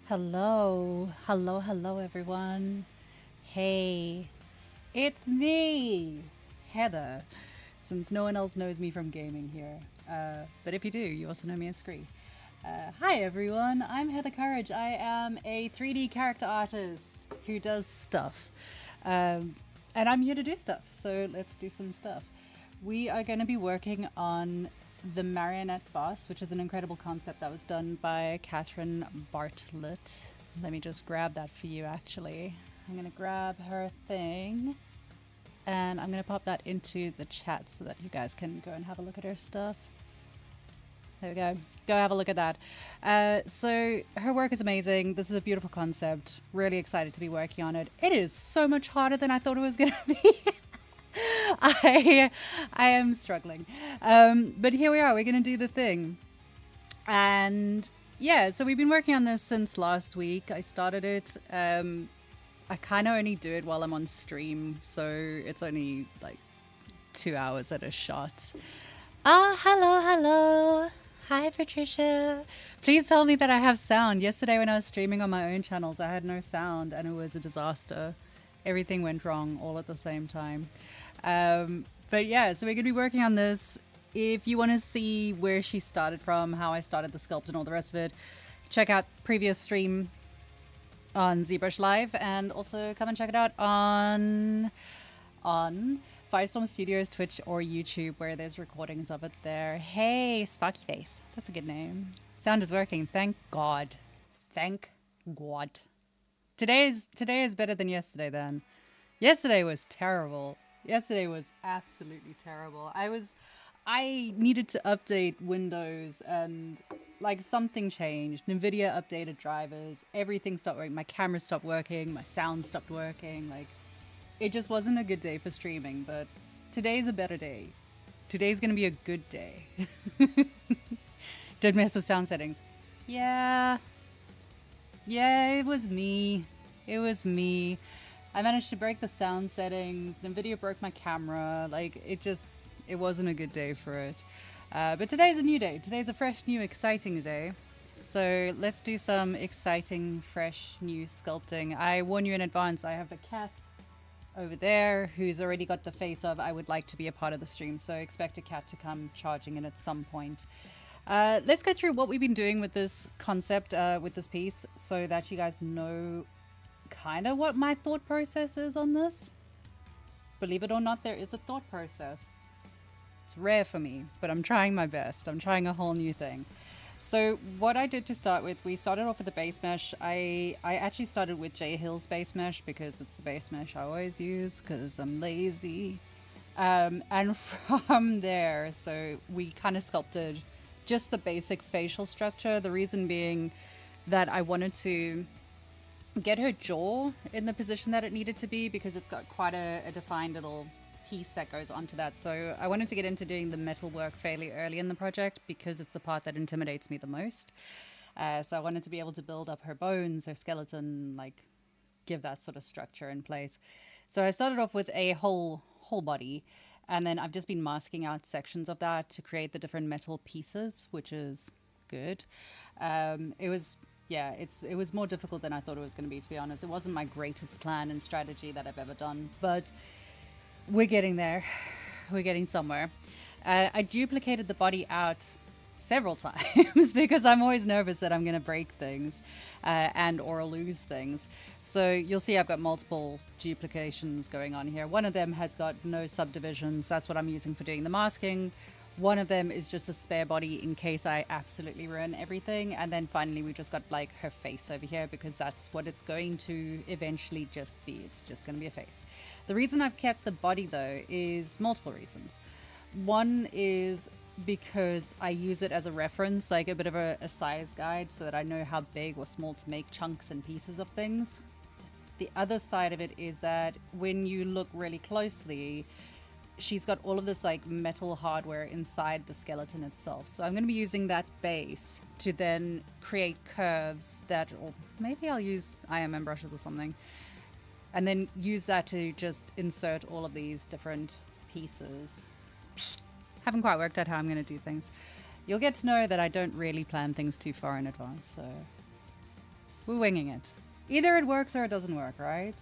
Hello, hello everyone. Hey, it's me, Heather, since no one else knows me from gaming here. But if you do, you also know me as Scree. Hi everyone, I'm Heather Courage. I am a 3D character artist who does stuff. And I'm here to do stuff, so let's do some stuff. We are going to be working on the Marionette Boss, which is an incredible concept that was done by Catherine Bartlett. Let me just grab that for you, actually. I'm going to grab her thing, and I'm going to pop that into the chat so that you guys can go and have a look at her stuff. There we go. Go have a look at that. So her work is amazing. This is a beautiful concept. Really excited to be working on it. It is so much harder than I thought it was going to be. I am struggling. But here we are. We're going to do the thing. And yeah, so we've been working on this since last week. I started it. I kind of only do it while I'm on stream. So it's only like 2 hours at a shot. Ah, hello. Hi, Patricia. Please tell me that I have sound. Yesterday when I was streaming on my own channels, I had no sound and it was a disaster. Everything went wrong all at the same time. But yeah, so we're going to be working on this. If you want to see where she started from, how I started the sculpt and all the rest of it, check out previous stream on ZbrushLive, and also come and check it out on Firestorm Studio Twitch or YouTube, where there's recordings of it there. Hey, Sparky Face. That's a good name. Sound is working. Thank God. Thank God. Today is better than yesterday then. Yesterday was terrible. Yesterday was absolutely terrible. I needed to update Windows and like something changed. NVIDIA updated drivers. Everything stopped working. My camera stopped working. My sound stopped working. Like, it just wasn't a good day for streaming, but today's a better day. Today's gonna be a good day. Don't mess with sound settings. Yeah, it was me. I managed to break the sound settings. NVIDIA broke my camera. Like, it wasn't a good day for it. But today's a new day. Today's a fresh, new, exciting day. So let's do some exciting, fresh, new sculpting. I warn you in advance, I have a cat over there who's already got the face of I would like to be a part of the stream. So expect a cat to come charging in at some point. Let's go through what we've been doing with this concept, with this piece, so that you guys know kind of what my thought process is on this. Believe it or not, there is a thought process. It's rare for me, but I'm trying my best. I'm trying a whole new thing. So what I did to start with, we started off with the base mesh. I actually started with J Hill's base mesh because it's the base mesh I always use because I'm lazy. And from there, so we kind of sculpted just the basic facial structure. The reason being that I wanted to get her jaw in the position that it needed to be because it's got quite a defined little piece that goes onto that. So I wanted to get into doing the metal work fairly early in the project because it's the part that intimidates me the most. So I wanted to be able to build up her bones, her skeleton, like give that sort of structure in place. So I started off with a whole body, and then I've just been masking out sections of that to create the different metal pieces, which is good. It was more difficult than I thought it was going to be honest. It wasn't my greatest plan and strategy that I've ever done, but we're getting there. We're getting somewhere. I duplicated the body out several times because I'm always nervous that I'm going to break things or lose things. So you'll see I've got multiple duplications going on here. One of them has got no subdivisions. That's what I'm using for doing the masking. One of them is just a spare body in case I absolutely ruin everything. And then finally we just got like her face over here because that's what it's going to eventually just be. It's just going to be a face. The reason I've kept the body though is multiple reasons. One is because I use it as a reference, like a bit of a size guide so that I know how big or small to make chunks and pieces of things. The other side of it is that when you look really closely, she's got all of this like metal hardware inside the skeleton itself. So I'm going to be using that base to then create curves that, or maybe I'll use IMM brushes or something, and then use that to just insert all of these different pieces. Haven't quite worked out how I'm going to do things. You'll get to know that I don't really plan things too far in advance, so We're winging it. Either it works or it doesn't work, right?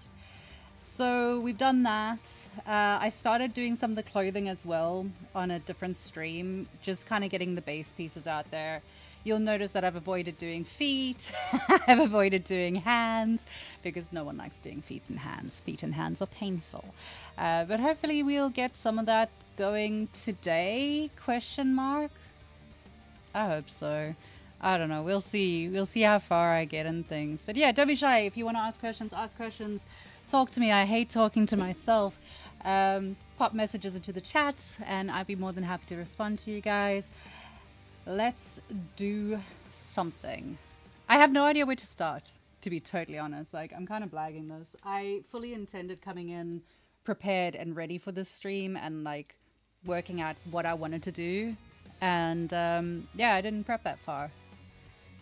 So we've done that. I started doing some of the clothing as well on a different stream, just kind of getting the base pieces out there. You'll notice that I've avoided doing feet. I've avoided doing hands because no one likes doing feet and hands. Feet and hands are painful. But hopefully we'll get some of that going today, question mark. I hope so. I don't know. We'll see. We'll see how far I get in things. But yeah, don't be shy. If you want to ask questions. Talk to me. I hate talking to myself. Pop messages into the chat and I'd be more than happy to respond to you guys. Let's do something. I have no idea where to start, to be totally honest. Like, I'm kind of blagging this. I fully intended coming in prepared and ready for this stream and like working out what I wanted to do. And yeah, I didn't prep that far.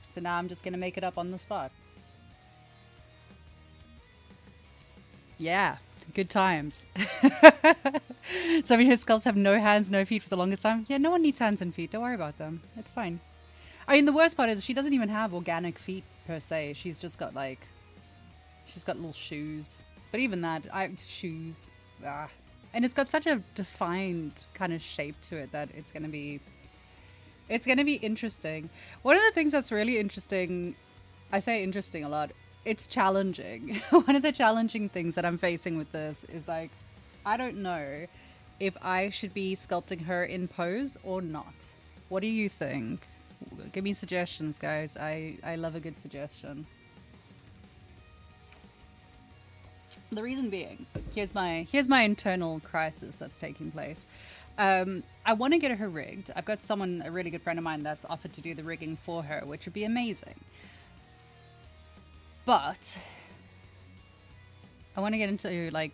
So now I'm just going to make it up on the spot. Yeah, good times. Some of your sculpts have no hands, no feet for the longest time. Yeah, no one needs hands and feet. Don't worry about them. It's fine. I mean, the worst part is she doesn't even have organic feet per se. She's just got like, she's got little shoes. But even that, shoes. Ah. And it's got such a defined kind of shape to it that it's going to be interesting. One of the things that's really interesting, I say interesting a lot, it's challenging. One of the challenging things that I'm facing with this is like, I don't know if I should be sculpting her in pose or not. What do you think? Give me suggestions, guys. I love a good suggestion. The reason being, here's my internal crisis that's taking place. I want to get her rigged. I've got someone, a really good friend of mine, that's offered to do the rigging for her, which would be amazing. But I want to get into like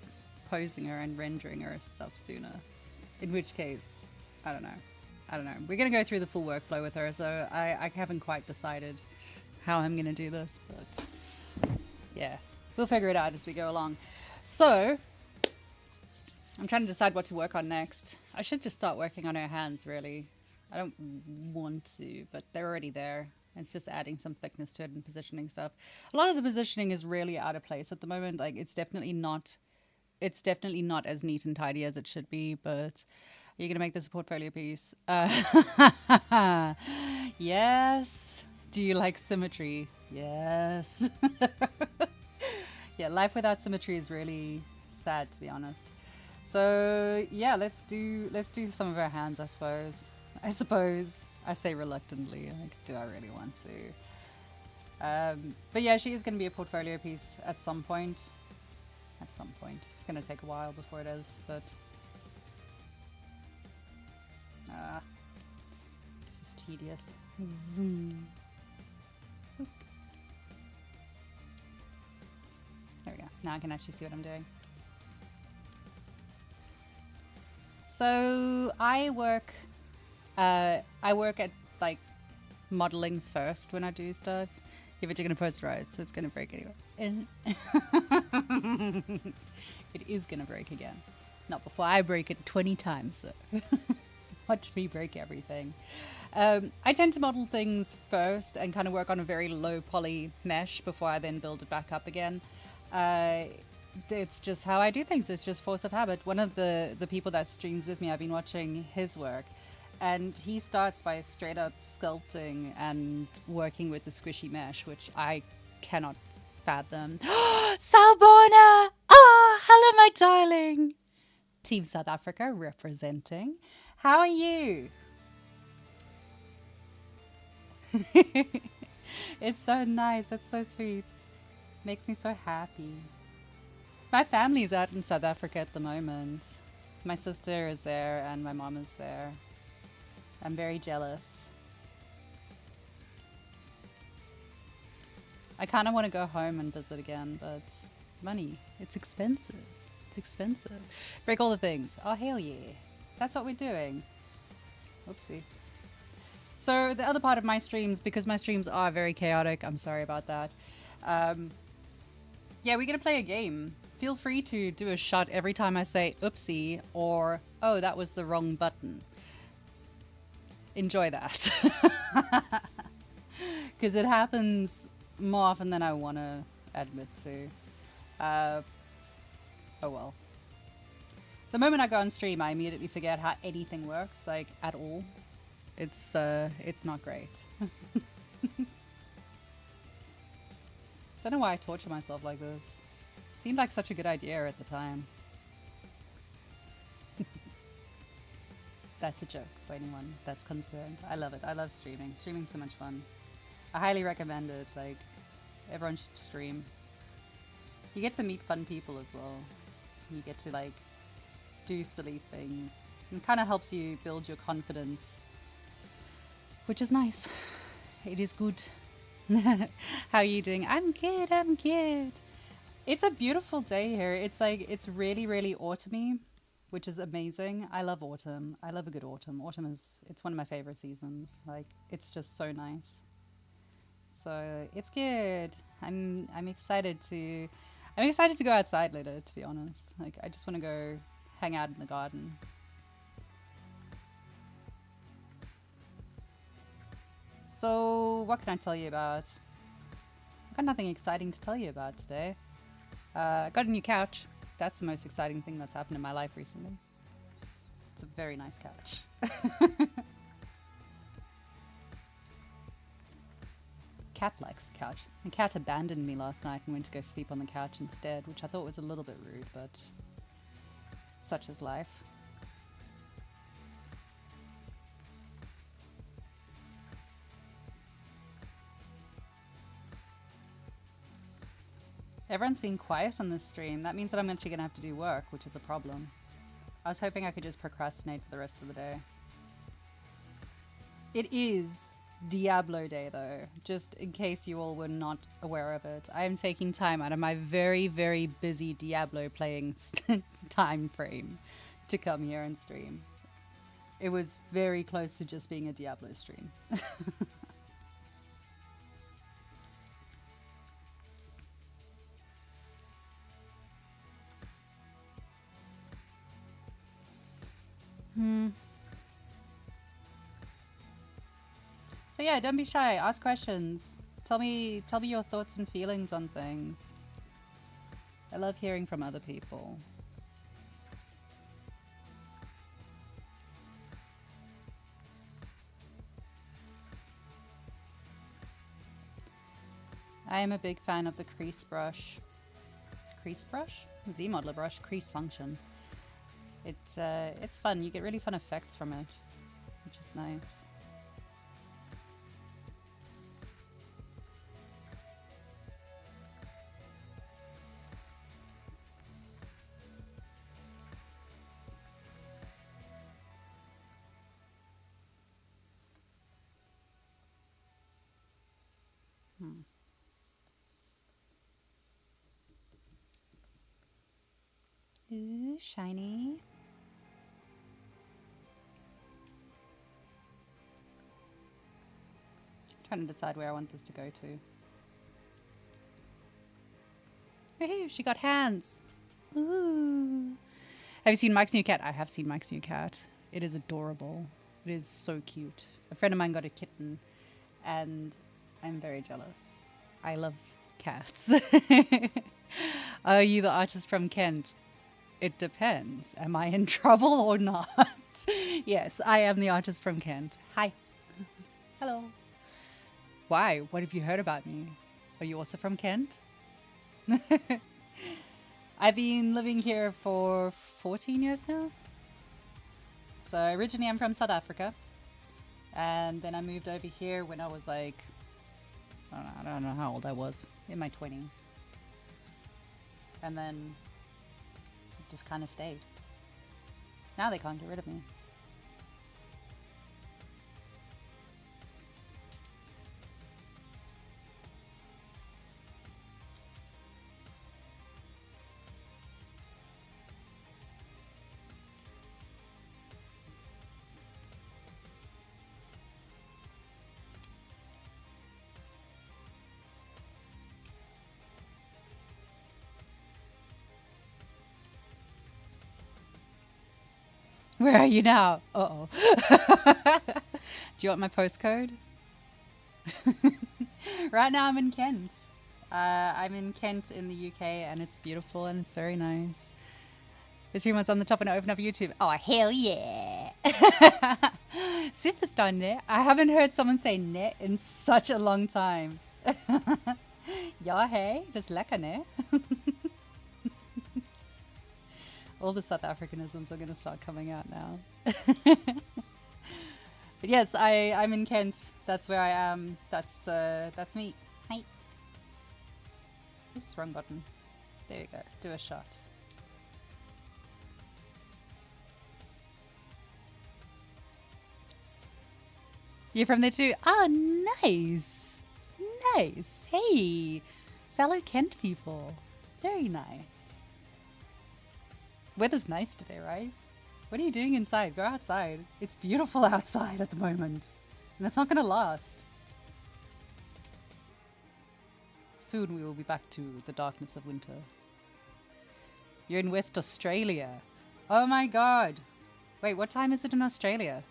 posing her and rendering her stuff sooner. In which case, I don't know. We're going to go through the full workflow with her, so I haven't quite decided how I'm going to do this, but yeah, we'll figure it out as we go along. So I'm trying to decide what to work on next. I should just start working on her hands, really. I don't want to, but they're already there. It's just adding some thickness to it and positioning stuff. A lot of the positioning is really out of place at the moment. Like, it's definitely not as neat and tidy as it should be, but you're gonna make this a portfolio piece. Yes. Do you like symmetry? Yes. Yeah, life without symmetry is really sad, to be honest. So yeah, let's do some of our hands, I suppose. I say reluctantly, like, do I really want to? But yeah, she is going to be a portfolio piece at some point. It's going to take a while before it is, but this is tedious. Zoom. Oop. There we go. Now I can actually see what I'm doing. So I work at like modeling first when I do stuff. Yeah, but you're gonna post right, so it's gonna break anyway. It is gonna break again. Not before I break it 20 times. So. Watch me break everything. I tend to model things first and kind of work on a very low poly mesh before I then build it back up again. It's just how I do things. It's just force of habit. One of the people that streams with me, I've been watching his work. And he starts by straight up sculpting and working with the squishy mesh, which I cannot fathom. Salborna! Oh, hello, my darling. Team South Africa representing. How are you? It's so nice. It's so sweet. Makes me so happy. My family's out in South Africa at the moment. My sister is there and my mom is there. I'm very jealous. I kind of want to go home and visit again, but money, it's expensive. It's expensive. Break all the things. Oh, hell yeah. That's what we're doing. Oopsie. So the other part of my streams, because my streams are very chaotic, I'm sorry about that. Yeah, we're going to play a game. Feel free to do a shot every time I say oopsie or, oh, that was the wrong button. Enjoy that. Because it happens more often than I want to admit to. Oh well. The moment I go on stream, I immediately forget how anything works, like, at all. It's not great. Don't know why I torture myself like this. Seemed like such a good idea at the time. That's a joke for anyone that's concerned. I love it. I love streaming. Streaming's so much fun. I highly recommend it. Like, everyone should stream. You get to meet fun people as well. You get to, like, do silly things. It kind of helps you build your confidence, which is nice. It is good. How are you doing? I'm good, I'm good. It's a beautiful day here. It's like, it's really, really autumny, which is amazing. I love autumn. I love a good autumn. Autumn it's one of my favorite seasons. Like, it's just so nice. So it's good. I'm excited to go outside later, to be honest. Like, I just want to go hang out in the garden. So what can I tell you about? I've got nothing exciting to tell you about today. I got a new couch. That's the most exciting thing that's happened in my life recently. It's a very nice couch. Cat likes the couch. The cat abandoned me last night and went to go sleep on the couch instead, which I thought was a little bit rude, but such is life. Everyone's been quiet on this stream. That means that I'm actually going to have to do work, which is a problem. I was hoping I could just procrastinate for the rest of the day. It is Diablo Day, though, just in case you all were not aware of it. I am taking time out of my very, very busy Diablo playing time frame to come here and stream. It was very close to just being a Diablo stream. So yeah, don't be shy. Ask questions. Tell me your thoughts and feelings on things. I love hearing from other people. I am a big fan of the crease brush. Crease brush? ZModeler brush, crease function. It's fun. You get really fun effects from it, which is nice. Ooh, shiny. Trying to decide where I want this to go to. Woohoo, she got hands. Ooh. Have you seen Mike's new cat? I have seen Mike's new cat. It is adorable. It is so cute. A friend of mine got a kitten and I'm very jealous. I love cats. Are you the artist from Kent? It depends. Am I in trouble or not? Yes, I am the artist from Kent. Hi. Hello. Why? What have you heard about me? Are you also from Kent? I've been living here for 14 years now. So originally I'm from South Africa. And then I moved over here when I was like, I don't know how old I was, in my 20s. And then just kind of stayed. Now they can't get rid of me. Where are you now? Uh-oh. Do you want my postcode? Right now I'm in Kent. I'm in Kent in the UK and it's beautiful and it's very nice. The stream was on the top and I opened up YouTube. Oh, hell yeah. Superstar net. I haven't heard someone say net in such a long time. Ja, hey, das lecker, ne? All the South Africanisms are going to start coming out now. But yes, I'm in Kent. That's where I am. That's me. Hi. Oops, wrong button. There you go. Do a shot. You're from there too? Oh, nice. Nice. Hey, fellow Kent people. Very nice. Weather's nice today, right? What are you doing inside? Go outside. It's beautiful outside at the moment. And it's not going to last. Soon we will be back to the darkness of winter. You're in West Australia. Oh my god. Wait, what time is it in Australia?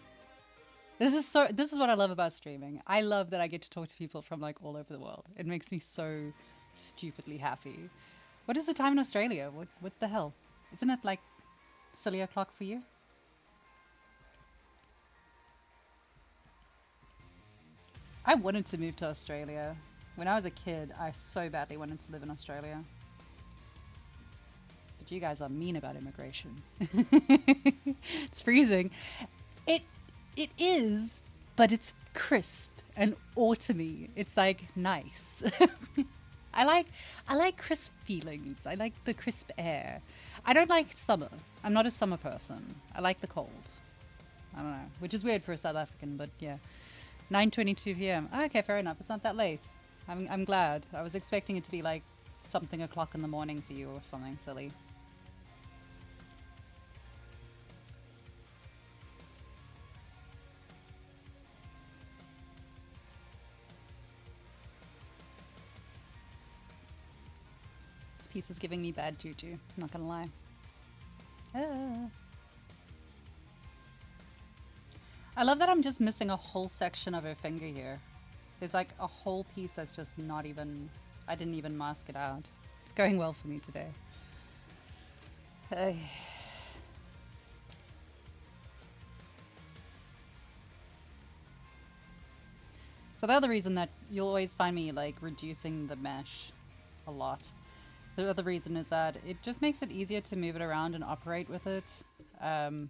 This is what I love about streaming. I love that I get to talk to people from like all over the world. It makes me so stupidly happy. What is the time in Australia? What the hell? Isn't it like silly o'clock for you? I wanted to move to Australia. When I was a kid, I so badly wanted to live in Australia. But you guys are mean about immigration. It's freezing. It is, but it's crisp and autumny. It's like nice. I like crisp feelings. I like the crisp air. I don't like summer. I'm not a summer person. I like the cold. I don't know, which is weird for a South African, but yeah. 9:22 p.m. Oh, okay, fair enough. It's not that late. I'm glad. I was expecting it to be like something o'clock in the morning for you or something silly. This piece is giving me bad juju. I'm not gonna lie. I love that I'm just missing a whole section of her finger here. There's like a whole piece that's just not even... I didn't even mask it out. It's going well for me today. So the other reason that you'll always find me like reducing the mesh a lot. The other reason is that it just makes it easier to move it around and operate with it. Kind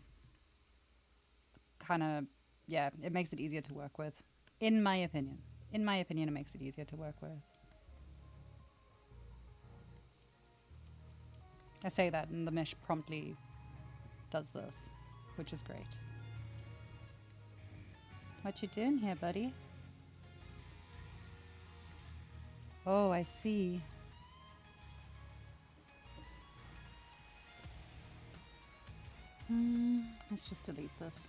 of, yeah, it makes it easier to work with, in my opinion. In my opinion, it makes it easier to work with. I say that and the mesh promptly does this, which is great. What you doing here, buddy? Oh, I see. Let's just delete this.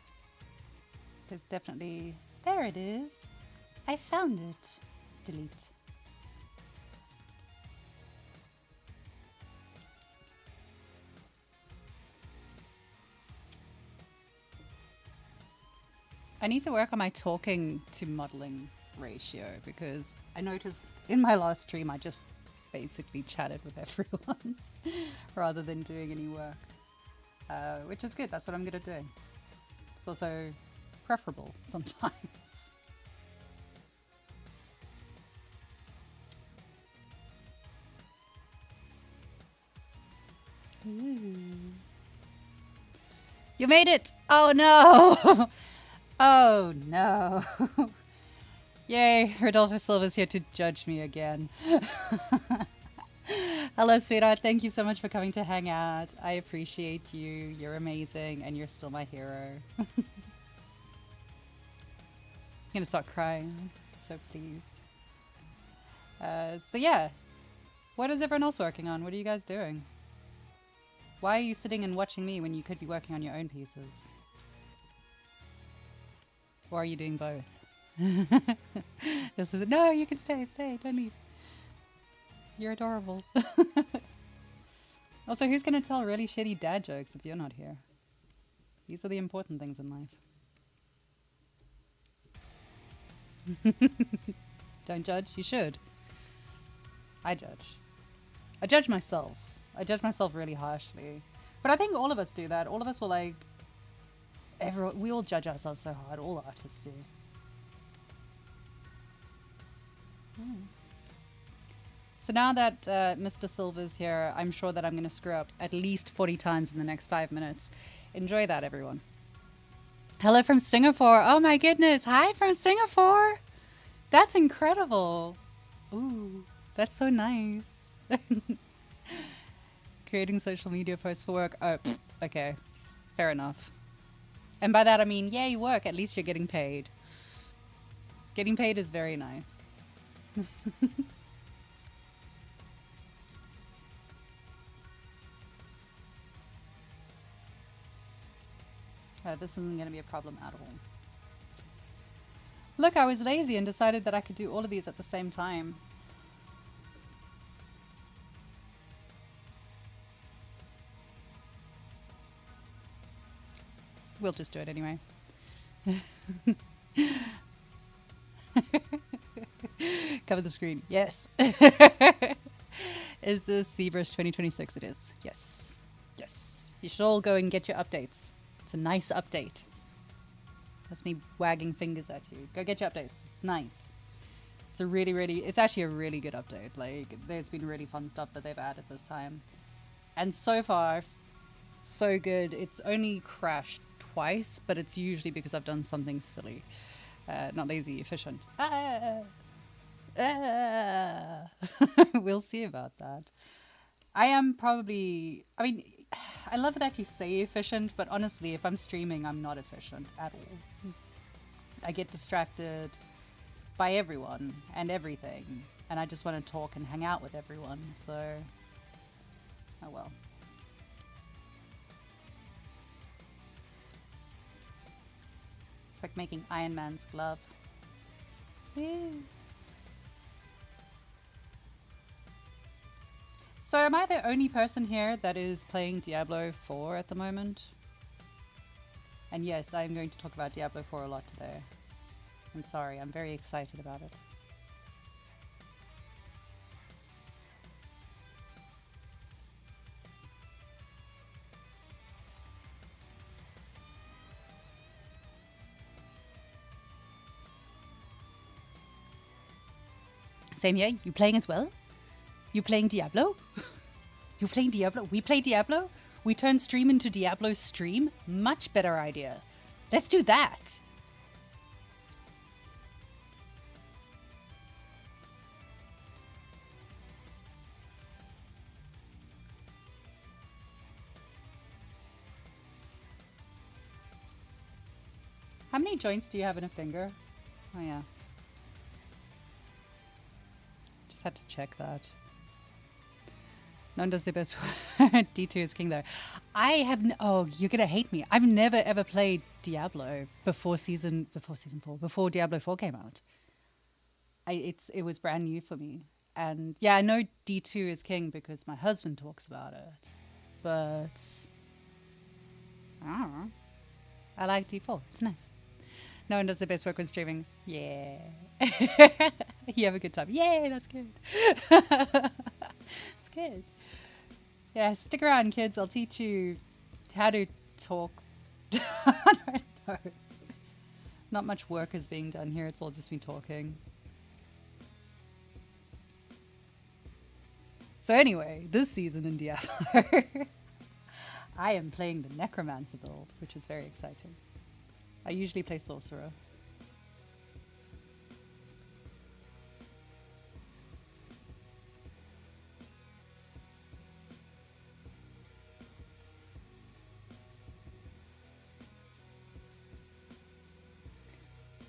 There's definitely... There it is. I found it. Delete. I need to work on my talking to modeling ratio because I noticed in my last stream I just basically chatted with everyone rather than doing any work. Which is good, that's what I'm gonna do. It's also preferable sometimes. Ooh. You made it! Oh no! Oh no! Yay, Rodolfo Silva's here to judge me again. Hello, sweetheart. Thank you so much for coming to hang out. I appreciate you. You're amazing, and you're still my hero. I'm gonna start crying. So pleased. So yeah, what is everyone else working on? What are you guys doing? Why are you sitting and watching me when you could be working on your own pieces? Or are you doing both? This is no, you can stay, don't leave. You're adorable. Also, who's gonna tell really shitty dad jokes if you're not here? These are the important things in life. Don't judge. You should. I judge. I judge myself. I judge myself really harshly. But I think all of us do that. All of us will like... we all judge ourselves so hard. All artists do. So now that Mr. Silver's here, I'm sure that I'm going to screw up at least 40 times in the next 5 minutes. Enjoy that, everyone. Hello from Singapore. Oh my goodness. Hi from Singapore. That's incredible. Ooh, that's so nice. Creating social media posts for work. Oh, okay. Fair enough. And by that I mean, yeah, you work. At least you're getting paid. Getting paid is very nice. This isn't going to be a problem at all. Look, I was lazy and decided that I could do all of these at the same time. We'll just do it anyway. Cover the screen. Yes. Is this ZBrush 2026? It is. Yes. Yes. You should all go and get your updates. It's a nice update. That's me wagging fingers at you. Go get your updates. It's nice. It's a it's actually a really good update. Like, there's been really fun stuff that they've added this time. And so far, so good. It's only crashed twice, but it's usually because I've done something silly. Not lazy, efficient. We'll see about that. I am probably... I mean... I love it that you say efficient, but honestly, if I'm streaming, I'm not efficient at all. I get distracted by everyone and everything, and I just want to talk and hang out with everyone, so... Oh well. It's like making Iron Man's glove. Yeah. So am I the only person here that is playing Diablo 4 at the moment? And yes, I'm going to talk about Diablo 4 a lot today. I'm sorry, I'm very excited about it. Same here, you playing as well? You playing Diablo? You playing Diablo? We play Diablo? We turn stream into Diablo stream? Much better idea. Let's do that. How many joints do you have in a finger? Oh yeah. Just had to check that. None does the best. D2 is king though. I have oh, you're gonna hate me. I've never ever played Diablo before Diablo 4 came out. It was brand new for me. And yeah, I know D2 is king because my husband talks about it. But I don't know. I like D4. It's nice. No one does the best work when streaming. Yeah. You have a good time. Yay, that's good. It's good. Yeah, stick around, kids. I'll teach you how to talk. I don't know. Not much work is being done here. It's all just me talking. So anyway, this season in Diablo, I am playing the Necromancer build, which is very exciting. I usually play Sorcerer.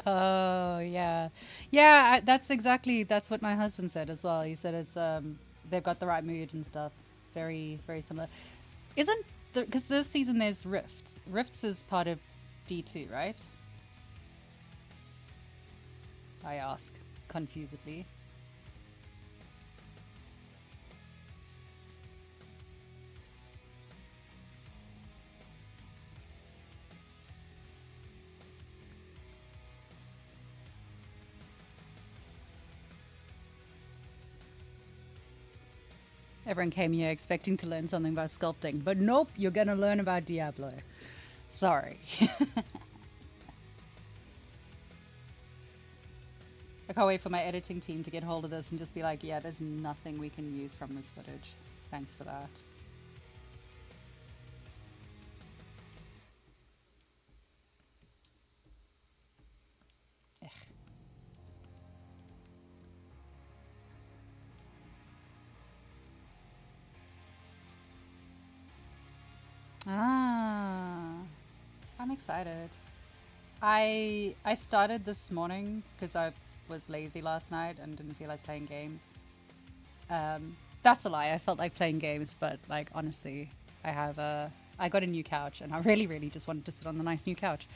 Oh yeah, yeah. That's what my husband said as well. He said it's they've got the right mood and stuff. Very similar. Isn't because this season there's Rifts. Rifts is part of D2, right? I ask confusedly. Everyone came here expecting to learn something about sculpting, but nope, you're gonna learn about Diablo. Sorry. I can't wait for my editing team to get hold of this and just be like, yeah, there's nothing we can use from this footage. Thanks for that. Ugh. Ah, I'm excited. I started this morning because I was lazy last night and didn't feel like playing games. That's a lie. I felt like playing games, but like honestly, I got a new couch and I really just wanted to sit on the nice new couch.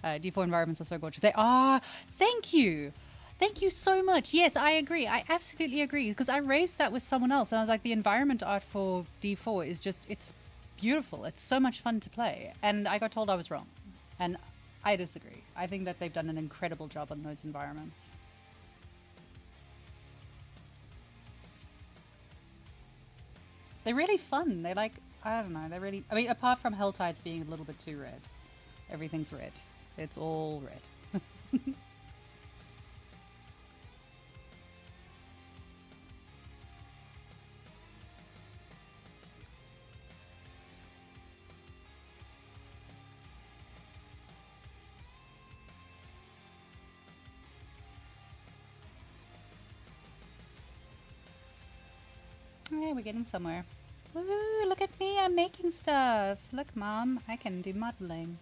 D4 environments are so gorgeous. They are. Thank you. Thank you so much. Yes, I agree. I absolutely agree because I raised that with someone else and I was like, the environment art for D4 is just, it's beautiful. It's so much fun to play. And I got told I was wrong. And I disagree. I think that they've done an incredible job on those environments. They're really fun. They're like, I don't know, they're really, I mean, apart from Helltides being a little bit too red. Everything's red. It's all red. Yeah, we're getting somewhere. Woo, look at me, I'm making stuff. Look, Mom, I can do modeling.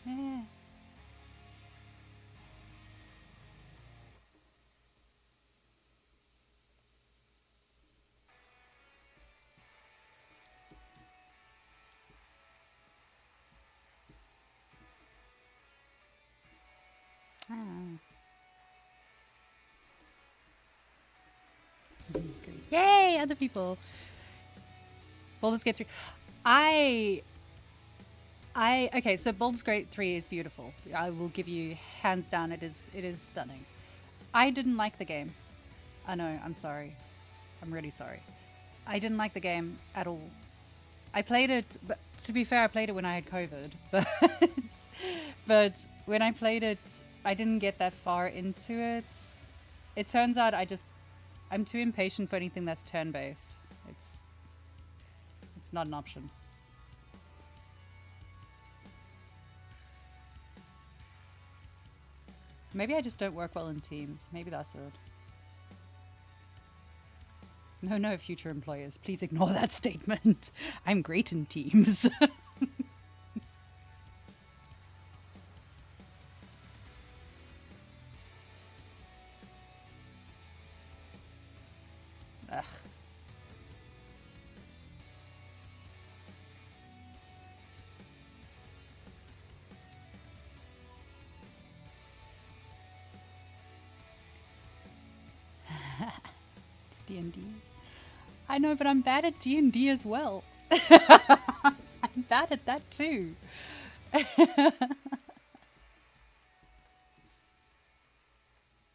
Yeah. Ah. Great. Yay, other people. Baldur's Gate 3. Okay, so Baldur's Gate 3 is beautiful. I will give you hands down, it is stunning. I didn't like the game. I know, I'm sorry. I'm really sorry. I didn't like the game at all. I played it, but to be fair, I played it when I had COVID. But when I played it, I didn't get that far into it. It turns out I'm too impatient for anything that's turn-based. It's not an option. Maybe I just don't work well in teams. Maybe that's it. No, future employers, please ignore that statement. I'm great in teams. Ugh. It's D&D. I know, but I'm bad at D&D as well. I'm bad at that too.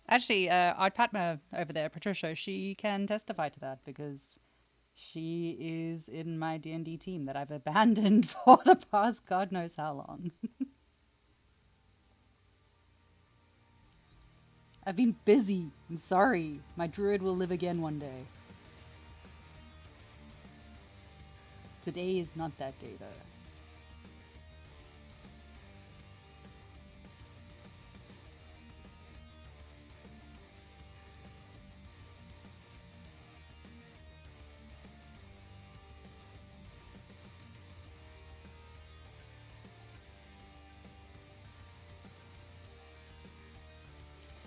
Actually, Art Patma over there, Patricia, she can testify to that because she is in my D&D team that I've abandoned for the past God knows how long. I've been busy. I'm sorry. My druid will live again one day. Today is not that day, though.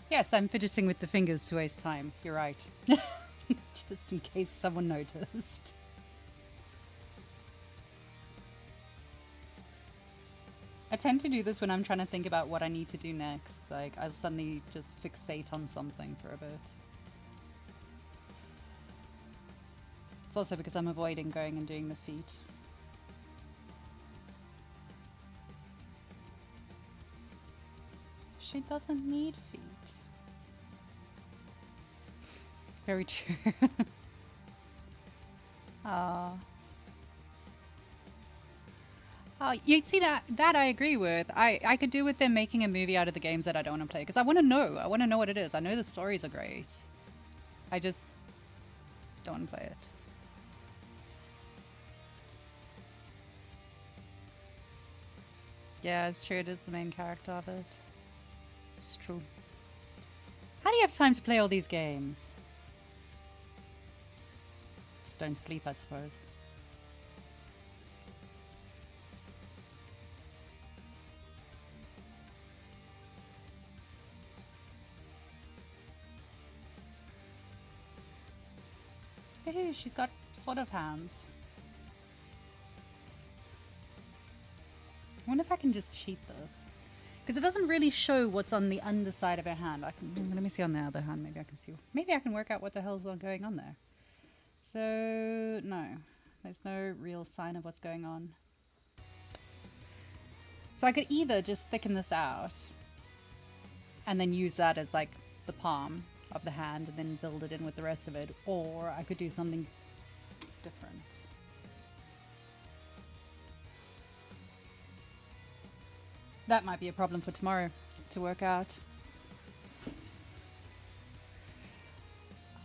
Yes, I'm fidgeting with the fingers to waste time. You're right. Just in case someone noticed. I tend to do this when I'm trying to think about what I need to do next. Like, I'll suddenly just fixate on something for a bit. It's also because I'm avoiding going and doing the feet. She doesn't need feet. Very true. Oh, you see that I agree with. I could do with them making a movie out of the games that I don't want to play because I want to know. I want to know what it is. I know the stories are great. I just don't want to play it. Yeah, it's true. It is the main character of it. It's true. How do you have time to play all these games? Just don't sleep, I suppose. Ooh, she's got sort of hands. I wonder if I can just cheat this. Because it doesn't really show what's on the underside of her hand. I can, let me see on the other hand. Maybe I can see. Maybe I can work out what the hell's going on there. So, no. There's no real sign of what's going on. So I could either just thicken this out and then use that as like the palm of the hand and then build it in with the rest of it. Or I could do something different. That might be a problem for tomorrow to work out.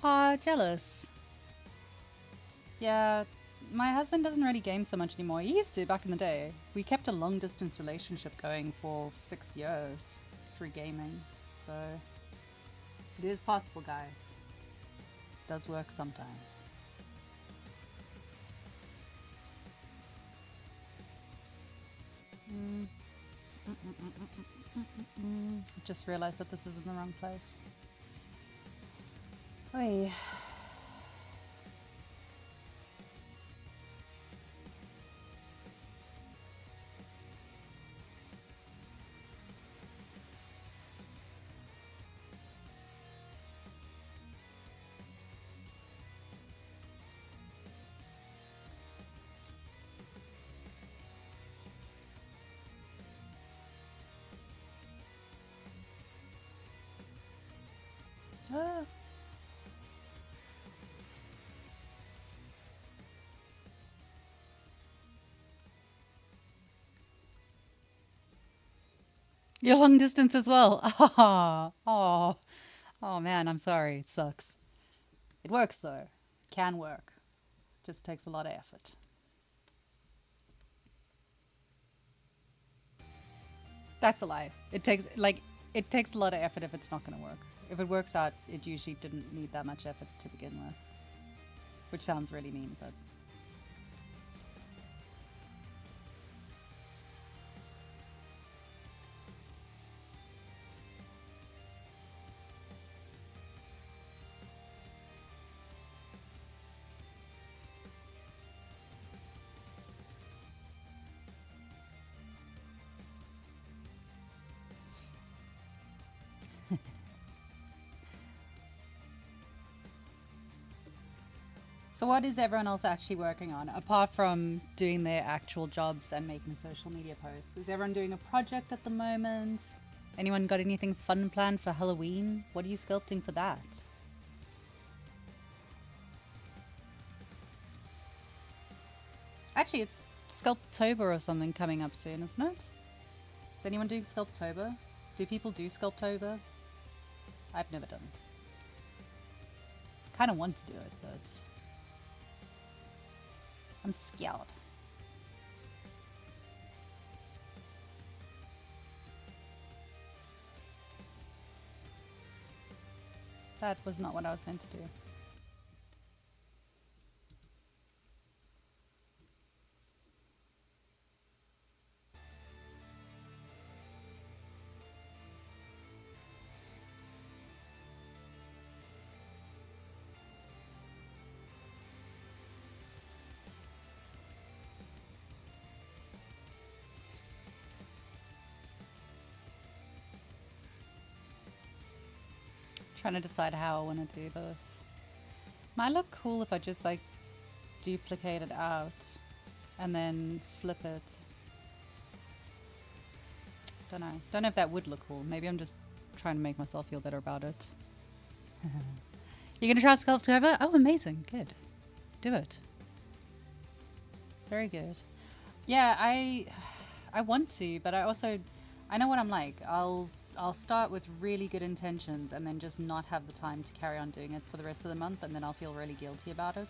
Ah, jealous. Yeah, my husband doesn't really game so much anymore. He used to back in the day. We kept a long distance relationship going for 6 years through gaming. So it is possible, guys. It does work sometimes. Just realized that this is in the wrong place. Oy. Ah. You're long distance as well. Oh man, I'm sorry. It sucks. It works though. Can work. Just takes a lot of effort. That's a lie. It takes a lot of effort if it's not going to work. If it works out, it usually didn't need that much effort to begin with. Which sounds really mean, but... So what is everyone else actually working on, apart from doing their actual jobs and making social media posts? Is everyone doing a project at the moment? Anyone got anything fun planned for Halloween? What are you sculpting for that? Actually, it's Sculptober or something coming up soon, isn't it? Is anyone doing Sculptober? Do people do Sculptober? I've never done it. Kind of want to do it, but... I'm scared. That was not what I was meant to do. Trying to decide how I want to do this. Might look cool if I just like duplicate it out and then flip it. Don't know if that would look cool. Maybe I'm just trying to make myself feel better about it. You're gonna try sculpt over? Oh, amazing. Good. Do it. Very good. Yeah, I want to, but I know what I'm like. I'll start with really good intentions and then just not have the time to carry on doing it for the rest of the month, and then I'll feel really guilty about it.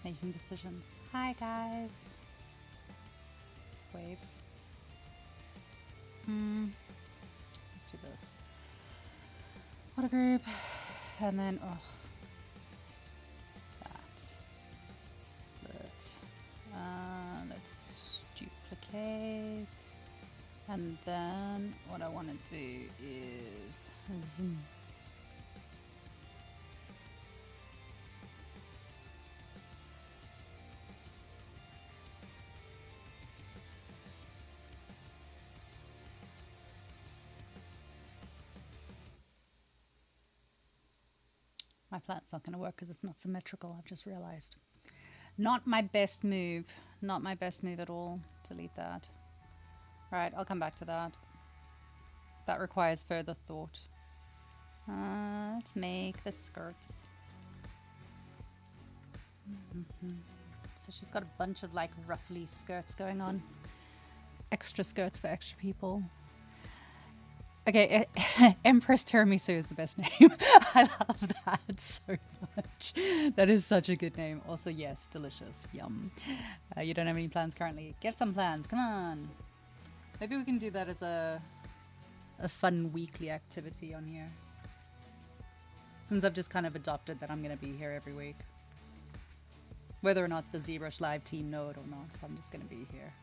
Making decisions. Hi guys. Waves. Let's do this. What a group. And then, oh. That. Split. Let's duplicate. And then what I want to do is zoom. My plant's not going to work because it's not symmetrical, I've just realized. Not my best move. Not my best move at all. Delete that. Right, I'll come back to that. That requires further thought. Let's make the skirts. So she's got a bunch of like ruffly skirts going on. Extra skirts for extra people. Okay, Empress Tiramisu is the best name. I love that so much. That is such a good name. Also, yes, delicious. Yum. You don't have any plans currently? Get some plans. Come on. Maybe we can do that as a fun weekly activity on here. Since I've just kind of adopted that I'm going to be here every week. Whether or not the ZbrushLive team know it or not, so I'm just going to be here.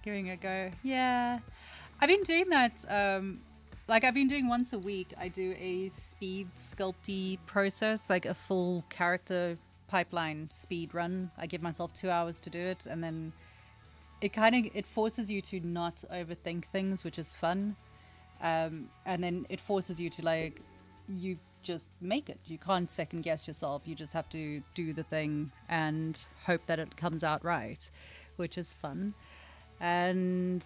Giving it a go. Yeah. I've been doing that, like I've been doing once a week. I do a speed sculpty process, like a full character pipeline speed run. I give myself 2 hours to do it, and then it forces you to not overthink things, which is fun. And then it forces you to like, you just make it. You can't second guess yourself. You just have to do the thing and hope that it comes out right, which is fun. And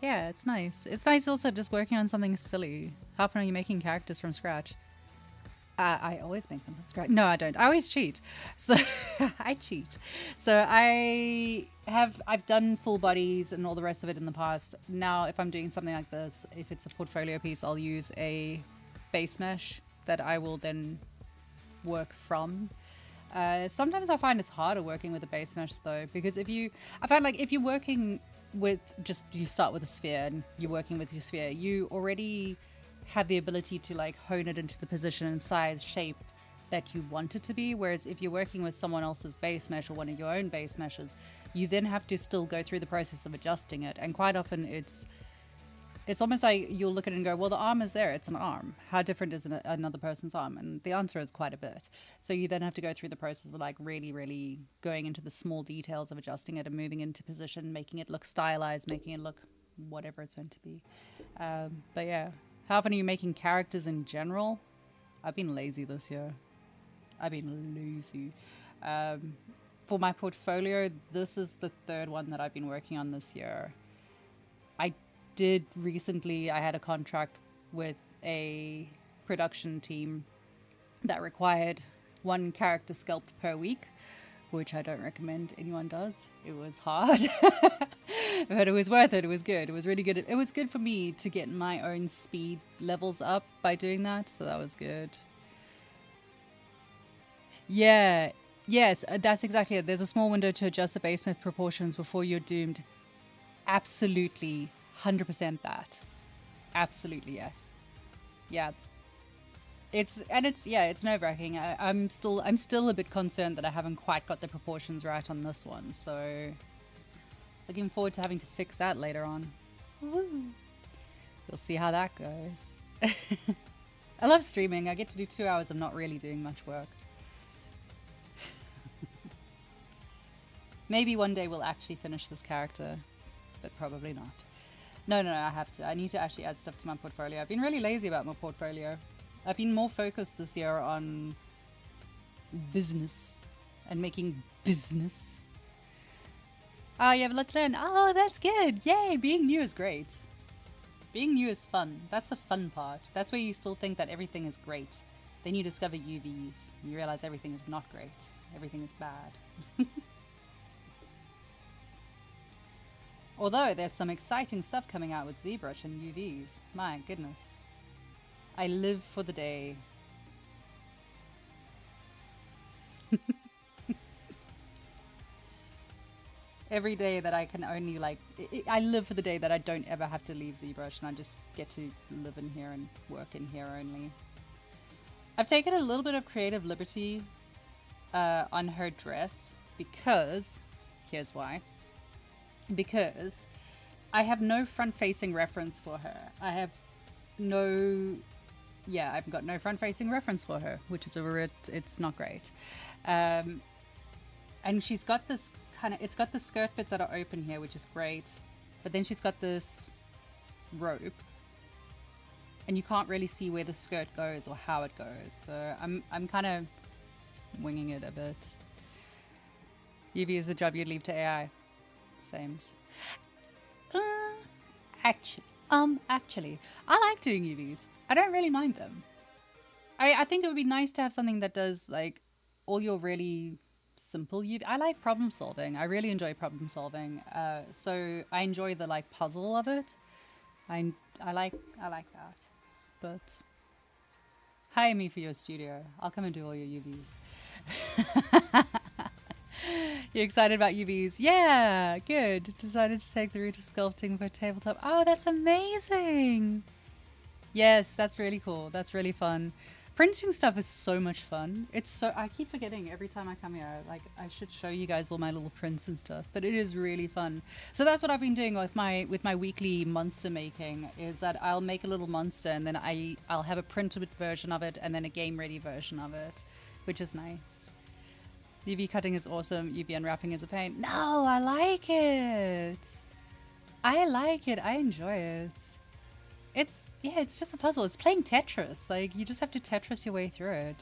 yeah, it's nice. It's nice also just working on something silly. How often are you making characters from scratch? I always make them from scratch. No, I don't. I always cheat. So I cheat. So I've done full bodies and all the rest of it in the past. Now, if I'm doing something like this, if it's a portfolio piece, I'll use a base mesh that I will then work from. Sometimes I find it's harder working with a base mesh though, because I find like if you're working with you start with a sphere and you're working with your sphere, you already have the ability to like hone it into the position and size, shape that you want it to be. Whereas if you're working with someone else's base mesh or one of your own base meshes, you then have to still go through the process of adjusting it. And quite often it's almost like you'll look at it and go, well, the arm is there. It's an arm. How different is another person's arm? And the answer is quite a bit. So you then have to go through the process of like really, really going into the small details of adjusting it and moving into position, making it look stylized, making it look whatever it's meant to be. But yeah, how often are you making characters in general? I've been lazy this year. I've been lazy. For my portfolio, this is the third one that I've been working on this year. I had a contract with a production team that required 1 character sculpt per week, which I don't recommend anyone does. It was hard, but it was worth it. It was good. It was really good. It was good for me to get my own speed levels up by doing that, so that was good. Yeah, yes, that's exactly it. There's a small window to adjust the base mesh proportions before you're doomed. Absolutely. 100% that. Absolutely, yes. Yeah. It's nerve-wracking. I'm still a bit concerned that I haven't quite got the proportions right on this one, so looking forward to having to fix that later on. Woo. We'll see how that goes. I love streaming. I get to do 2 hours of not really doing much work. Maybe one day we'll actually finish this character, but probably not. No, I have to. I need to actually add stuff to my portfolio. I've been really lazy about my portfolio. I've been more focused this year on business and making business. Oh, you have a lot to learn. Oh, that's good. Yay, being new is great. Being new is fun. That's the fun part. That's where you still think that everything is great. Then you discover UVs and you realize everything is not great. Everything is bad. Although there's some exciting stuff coming out with ZBrush and UVs. My goodness. I live for the day. Every day that I can only I live for the day that I don't ever have to leave ZBrush and I just get to live in here and work in here only. I've taken a little bit of creative liberty on her dress because, here's why. Because I have no front-facing reference for her. I've got no front-facing reference for her, which is it's not great. And she's got this it's got the skirt bits that are open here, which is great. But then she's got this rope. And you can't really see where the skirt goes or how it goes. So I'm kind of winging it a bit. UV is a job you'd leave to AI. Sames. Actually, I like doing UVs. I don't really mind them. I think it would be nice to have something that does like all your really simple UV. I like problem solving. I really enjoy problem solving. So I enjoy the like puzzle of it. I like that. But hire me for your studio. I'll come and do all your UVs. You excited about UVs? Yeah, good. Decided to take the route of sculpting for tabletop. Oh, that's amazing. Yes, that's really cool. That's really fun. Printing stuff is so much fun. I keep forgetting every time I come here. Like, I should show you guys all my little prints and stuff, but it is really fun. So that's what I've been doing with my weekly monster making, is that I'll make a little monster and then I'll have a printed version of it and then a game ready version of it, which is nice. UV cutting is awesome. UV unwrapping is a pain. No, I like it. I like it. I enjoy it. It's just a puzzle. It's playing Tetris. Like, you just have to Tetris your way through it.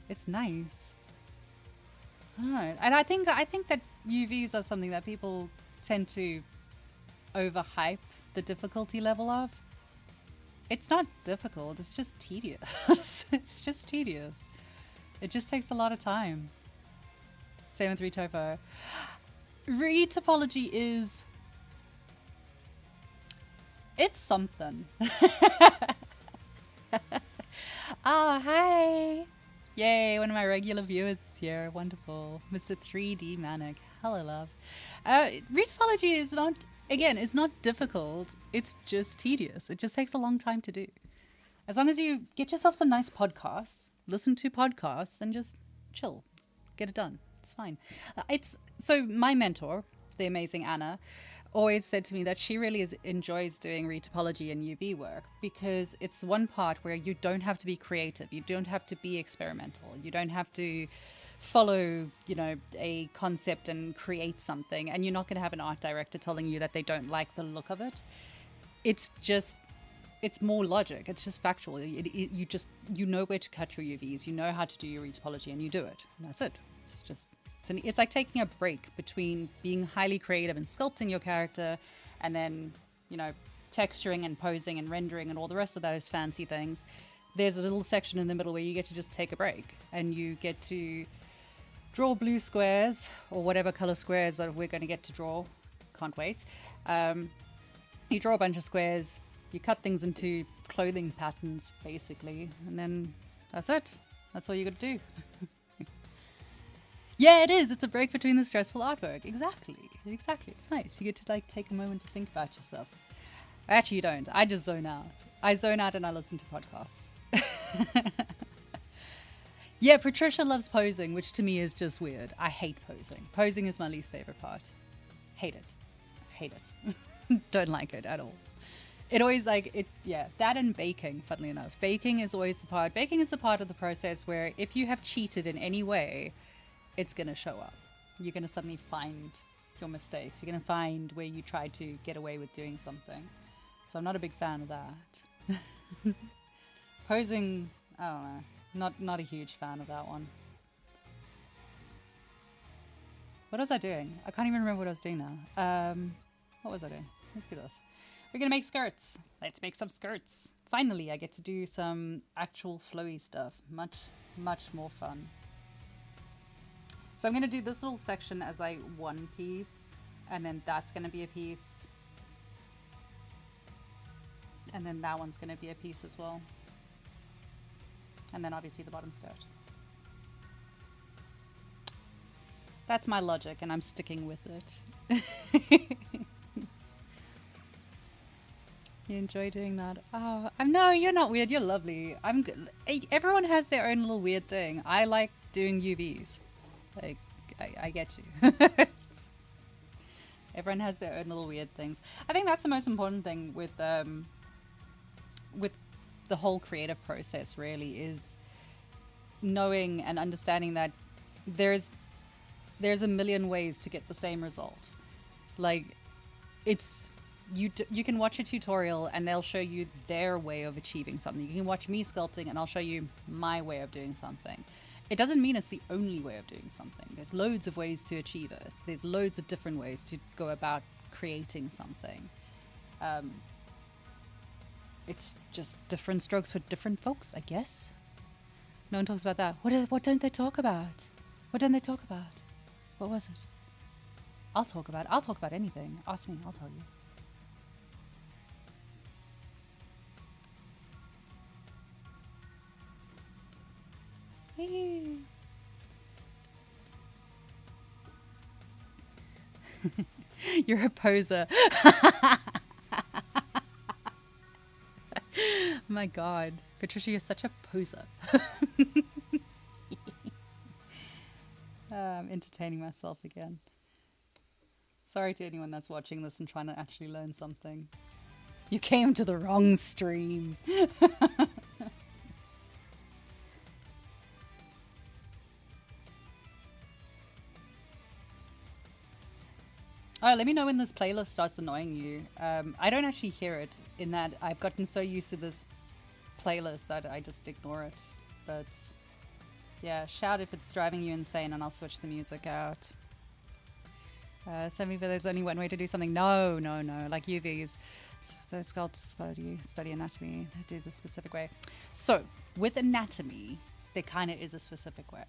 It's nice. Alright. And I think that UVs are something that people tend to overhype the difficulty level of. It's not difficult. It's just tedious. It's just tedious. It just takes a lot of time. Same with retoppo. Retopology is... it's something. Oh, hi. Yay, one of my regular viewers is here. Wonderful. Mr. 3D Manic. Hello, love. Retopology is not, again, it's not difficult. It's just tedious. It just takes a long time to do. As long as you get yourself some nice podcasts, listen to podcasts, and just chill. Get it done. It's fine. So my mentor, the amazing Anna, always said to me that she really enjoys doing retopology and UV work because it's one part where you don't have to be creative. You don't have to be experimental. You don't have to follow, a concept and create something. And you're not going to have an art director telling you that they don't like the look of it. It's more logic. It's just factual. You know where to cut your UVs. You know how to do your retopology and you do it. And that's it. It's like taking a break between being highly creative and sculpting your character and then, texturing and posing and rendering and all the rest of those fancy things. There's a little section in the middle where you get to just take a break and you get to draw blue squares or whatever color squares that we're going to get to draw. Can't wait. You draw a bunch of squares, you cut things into clothing patterns, basically, and then that's it. That's all you got to do. Yeah, it is. It's a break between the stressful artwork. Exactly. It's nice. You get to take a moment to think about yourself. Actually, you don't. I just zone out. I zone out and I listen to podcasts. Yeah, Patricia loves posing, which to me is just weird. I hate posing. Posing is my least favorite part. Hate it. Don't like it at all. It always that and baking, funnily enough. Baking is the part of the process where if you have cheated in any way, it's going to show up. you're going to suddenly find your mistakes. You're going to find where you tried to get away with doing something. So I'm not a big fan of that. Posing, I don't know, not a huge fan of that one. What was I doing? I can't even remember what I was doing now. What was I doing? Let's do this. We're gonna make skirts. Let's make some skirts. Finally, I get to do some actual flowy stuff. Much more fun. So I'm gonna do this little section as like one piece, and then that's gonna be a piece. And then that one's gonna be a piece as well. And then obviously the bottom skirt. That's my logic, and I'm sticking with it. You enjoy doing that? Oh, no, you're not weird. You're lovely. I'm good. Everyone has their own little weird thing. I like doing UVs. Like, I get you. Everyone has their own little weird things. I think that's the most important thing with the whole creative process. Really, is knowing and understanding that there's a million ways to get the same result. Like, it's you can watch a tutorial and they'll show you their way of achieving something. You can watch me sculpting and I'll show you my way of doing something. It doesn't mean it's the only way of doing something. There's loads of ways to achieve it. There's loads of different ways to go about creating something. It's just different strokes for different folks, I guess. No one talks about that. What don't they talk about? What don't they talk about? What was it? I'll talk about anything. Ask me, I'll tell you. You're a poser. My God, Patricia, you're such a poser. I'm entertaining myself again. Sorry to anyone that's watching this and trying to actually learn something. You came to the wrong stream. Oh, let me know when this playlist starts annoying you. I don't actually hear it, in that I've gotten so used to this playlist that I just ignore it. But yeah, shout if it's driving you insane and I'll switch the music out. Send me, but there's only one way to do something. No. Like UVs. Those sculpts study anatomy. They do the specific way. So with anatomy, there kind of is a specific way.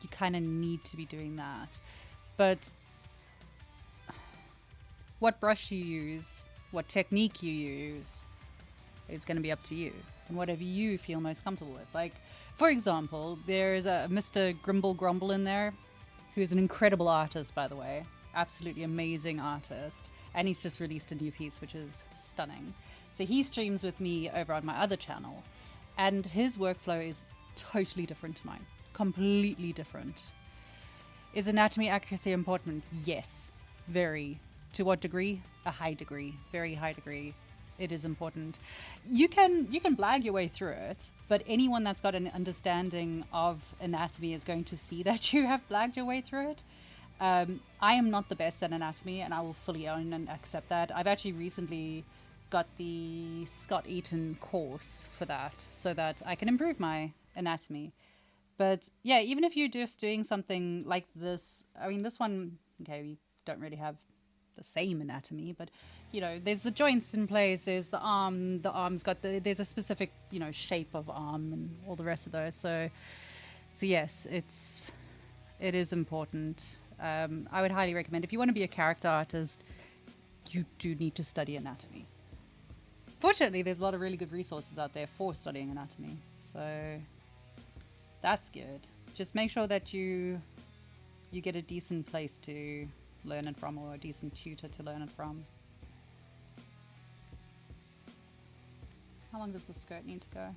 You kind of need to be doing that. But what brush you use, what technique you use, is going to be up to you. And whatever you feel most comfortable with. Like, for example, there is a Mr. Grimble Grumble in there, who's an incredible artist, by the way. Absolutely amazing artist. And he's just released a new piece, which is stunning. So he streams with me over on my other channel. And his workflow is totally different to mine. Completely different. Is anatomy accuracy important? Yes. Very. To what degree? A high degree. Very high degree. It is important. You can blag your way through it, but anyone that's got an understanding of anatomy is going to see that you have blagged your way through it. I am not the best at anatomy, and I will fully own and accept that. I've actually recently got the Scott Eaton course for that, so that I can improve my anatomy. But yeah, even if you're just doing something like this, I mean, this one, okay, we don't really have the same anatomy, but you know, there's the joints in place, there's the arm's got there's a specific, you know, shape of arm and all the rest of those. So yes, it is important. I would highly recommend, if you want to be a character artist, you do need to study anatomy. Fortunately, there's a lot of really good resources out there for studying anatomy, so that's good. Just make sure that you get a decent place to learn it from, or a decent tutor to learn it from. How long does the skirt need to go?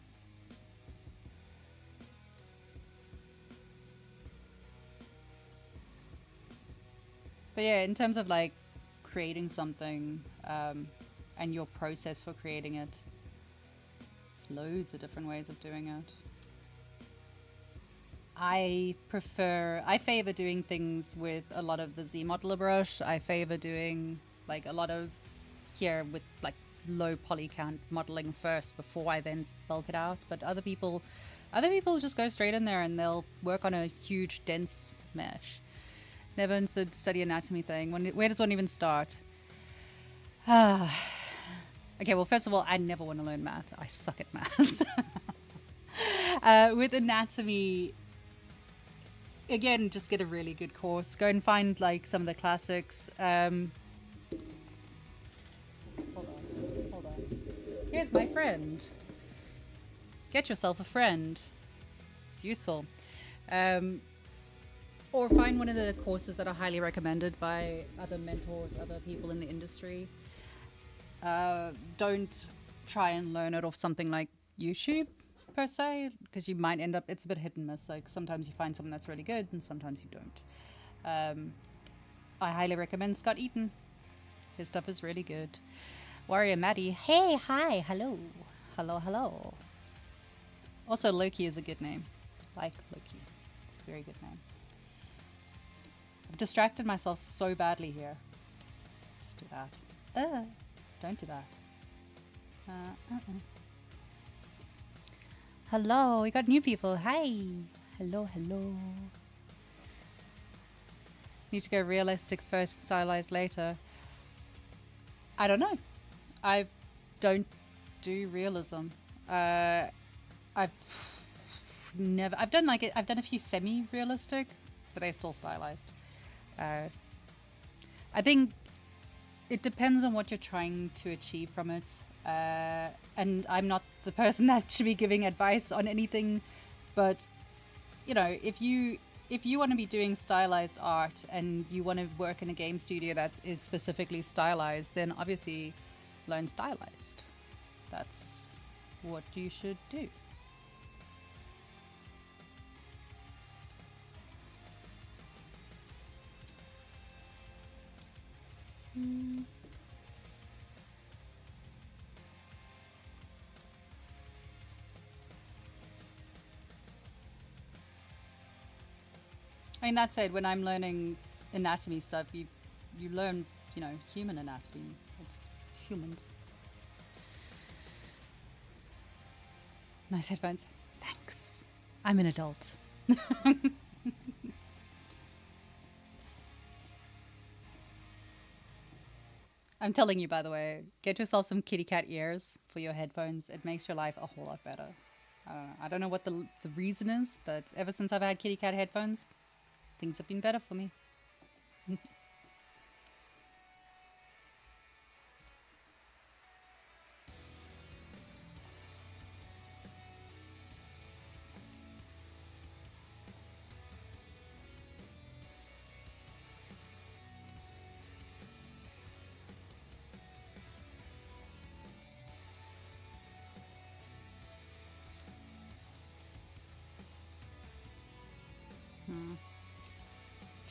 But yeah, in terms of like creating something and your process for creating it, there's loads of different ways of doing it. I favor doing things with a lot of the ZBrush. I favor doing like a lot of here with like low poly count modeling first before I then bulk it out. But other people just go straight in there and they'll work on a huge dense mesh. Never understood study anatomy thing. Where does one even start? Okay, well, first of all, I never want to learn math. I suck at math. With anatomy, again, just get a really good course. Go and find like some of the classics. Hold on. Here's my friend. Get yourself a friend. It's useful. Or find one of the courses that are highly recommended by other mentors, other people in the industry. Don't try and learn it off something like YouTube per se, because you might end up, it's a bit hit and miss. Like sometimes you find something that's really good and sometimes you don't. I highly recommend Scott Eaton. His stuff is really good. Warrior Maddie, hey, hi, hello. Hello. Also, Loki is a good name. Like Loki. It's a very good name. I've distracted myself so badly here. Just do that. Don't do that. Hello, we got new people. Hi. Hello. Need to go realistic first, stylized later. I don't know. I don't do realism. I've done a few semi-realistic, but I still stylized. I think it depends on what you're trying to achieve from it. And I'm not the person that should be giving advice on anything, but you know, if you want to be doing stylized art and you want to work in a game studio that is specifically stylized, then obviously learn stylized. That's what you should do. I mean, that said, when I'm learning anatomy stuff, you learn, you know, human anatomy. It's humans. Nice headphones. Thanks. I'm an adult. I'm telling you, by the way, get yourself some kitty cat ears for your headphones. It makes your life a whole lot better. I don't know what the reason is, but ever since I've had kitty cat headphones, things have been better for me.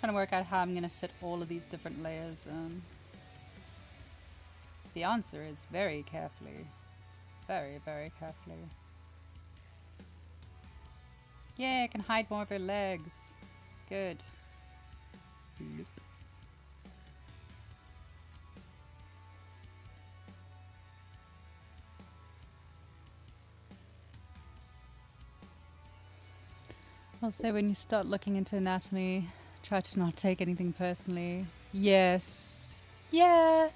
Trying to work out how I'm going to fit all of these different layers in. The answer is very carefully. Very, very carefully. Yeah, I can hide more of her legs. Good. Loop. I'll say when you start looking into anatomy, try to not take anything personally. Yes. Yeah.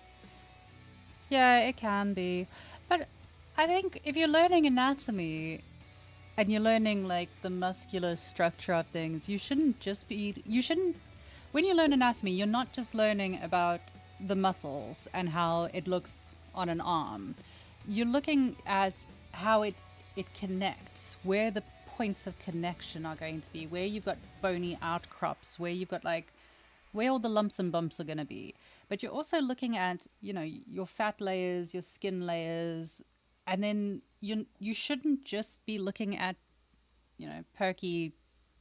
Yeah, it can be. But I think if you're learning anatomy and you're learning like the muscular structure of things, when you learn anatomy, you're not just learning about the muscles and how it looks on an arm. You're looking at how it connects, where the points of connection are going to be, where you've got bony outcrops, where you've got like where all the lumps and bumps are going to be. But you're also looking at, you know, your fat layers, your skin layers, and then you shouldn't just be looking at, you know, perky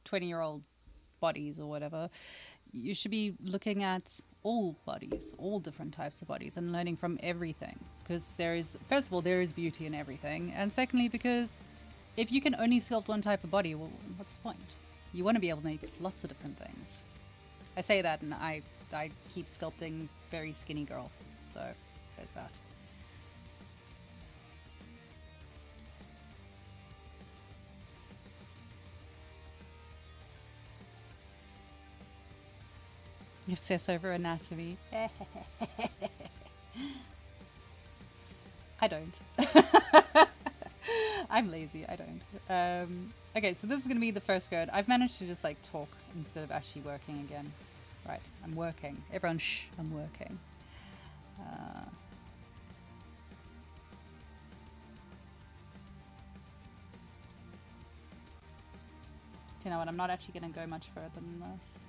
20-year-old bodies or whatever. You should be looking at all bodies, all different types of bodies, and learning from everything, because first of all, there is beauty in everything, and secondly, because if you can only sculpt one type of body, well, what's the point? You want to be able to make lots of different things. I say that, and I keep sculpting very skinny girls, so there's that. You obsess over anatomy. I don't. I'm lazy, I don't. Okay, so this is gonna be the first skirt. I've managed to just like talk instead of actually working again. Right, I'm working. Everyone shh, I'm working. Do you know what, I'm not actually gonna go much further than this.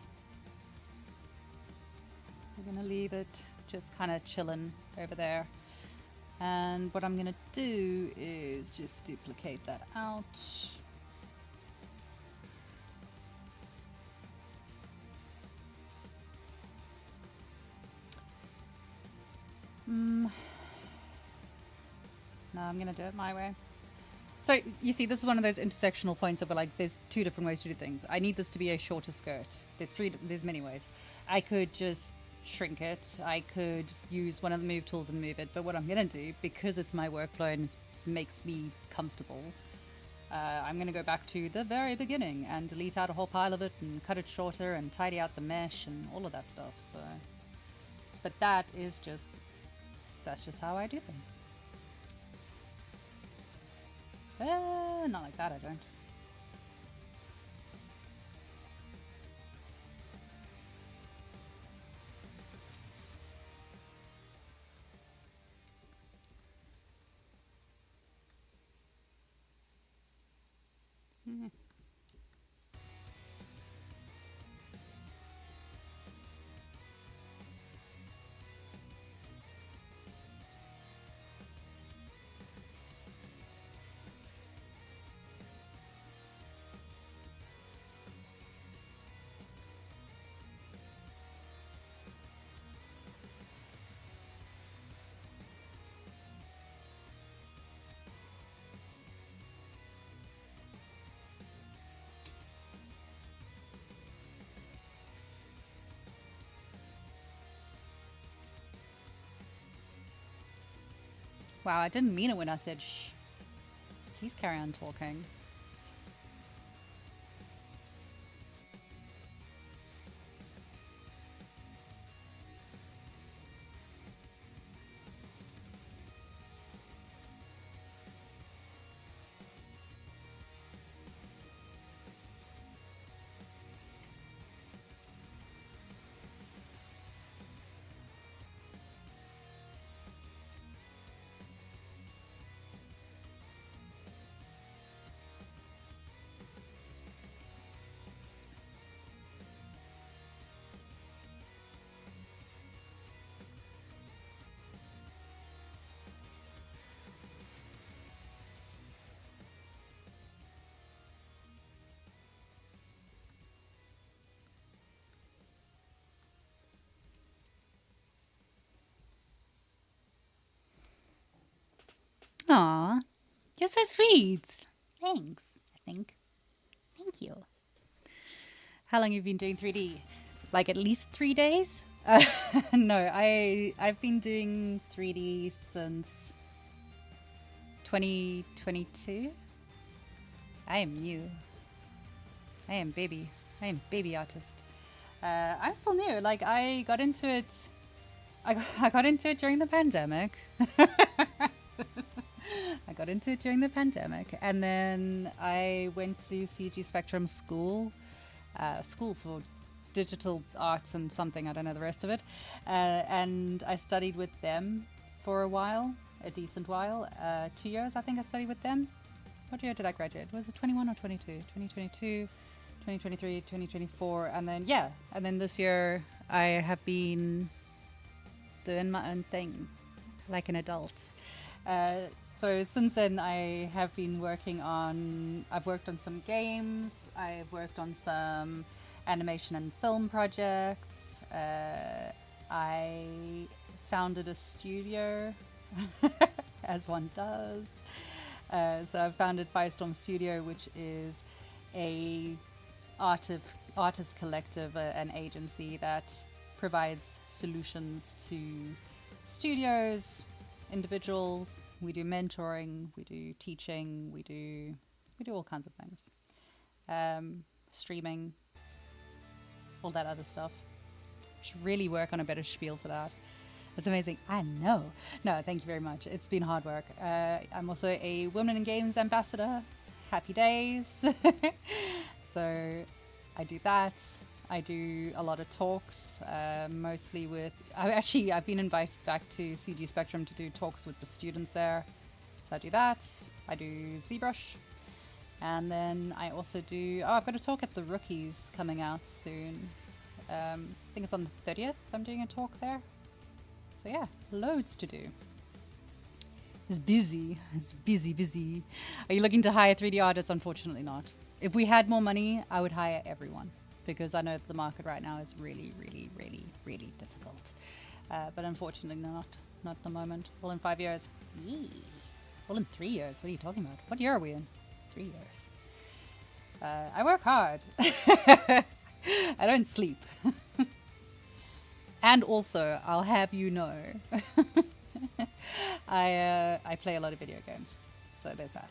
We're gonna leave it just kind of chilling over there. And what I'm gonna do is just duplicate that out. No, I'm gonna do it my way. So you see, this is one of those intersectional points of where like there's two different ways to do things. I need this to be a shorter skirt. There's many ways. I could just shrink it. I could use one of the move tools and move it. But what I'm gonna do, because it's my workflow and it makes me comfortable, I'm gonna go back to the very beginning and delete out a whole pile of it and cut it shorter and tidy out the mesh and all of that stuff. So, but that's just how I do things. Not like that, I don't. Wow, I didn't mean it when I said shh. Please carry on talking. Aw, you're so sweet. Thanks, I think. Thank you. How long have you been doing 3D? Like at least 3 days? No, I've been doing 3D since 2022. I am new. I am baby artist. I'm still new. Like I got into it during the pandemic. I got into it during the pandemic, and then I went to CG Spectrum school for digital arts and something, I don't know the rest of it, and I studied with them for a decent while, 2 years I think I studied with them. What year did I graduate? Was it 21 or 22? 2022, 2023, 2024, and then this year I have been doing my own thing like an adult. So since then I have been I've worked on some games, I've worked on some animation and film projects, I founded a studio, as one does. So I've founded Firestorm Studio, which is a artist collective, an agency that provides solutions to studios, individuals. We do mentoring, we do teaching, we do all kinds of things. Streaming, all that other stuff. Should really work on a better spiel for that. That's amazing. I know. No, thank you very much. It's been hard work. I'm also a Women in Games ambassador. Happy days. So I do that. I do a lot of talks, mostly with... I've been invited back to CG Spectrum to do talks with the students there. So I do that. I do ZBrush. And then I also do... Oh, I've got a talk at the Rookies coming out soon. I think it's on the 30th. I'm doing a talk there. So yeah, loads to do. It's busy. It's busy. Are you looking to hire 3D artists? Unfortunately not. If we had more money, I would hire everyone. Because I know that the market right now is really difficult. But unfortunately not at the moment. Well, in 5 years. Yee. Well, in 3 years. What are you talking about? What year are we in? 3 years. I work hard. I don't sleep. And also, I'll have you know, I play a lot of video games. So there's that.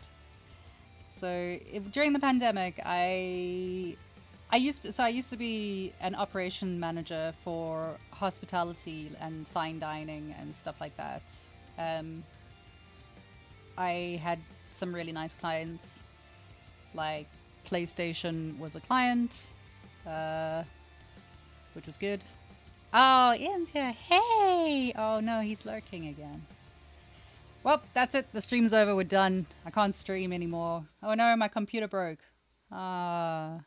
So during the pandemic, I used to be an operation manager for hospitality and fine dining and stuff like that. I had some really nice clients, like PlayStation was a client, which was good. Oh, Ian's here. Hey! Oh no, he's lurking again. Well, that's it. The stream's over. We're done. I can't stream anymore. Oh no, my computer broke. Ah.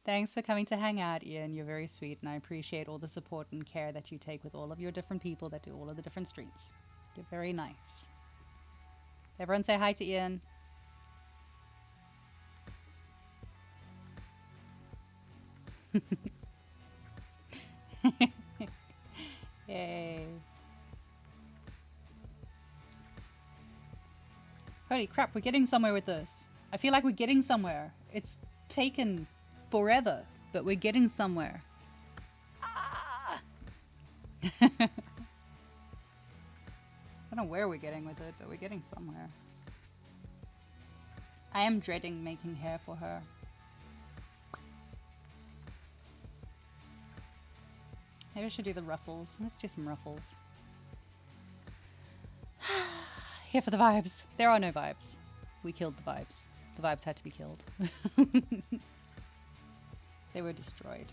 Thanks for coming to hang out, Ian. You're very sweet, and I appreciate all the support and care that you take with all of your different people that do all of the different streams. You're very nice. Everyone say hi to Ian. Yay. Holy crap, we're getting somewhere with this. I feel like we're getting somewhere. It's taken forever, but we're getting somewhere. Ah! I don't know where we're getting with it, but we're getting somewhere. I am dreading making hair for her. Maybe I should do the ruffles. Let's do some ruffles. Here for the vibes. There are no vibes. We killed the vibes. The vibes had to be killed. They were destroyed.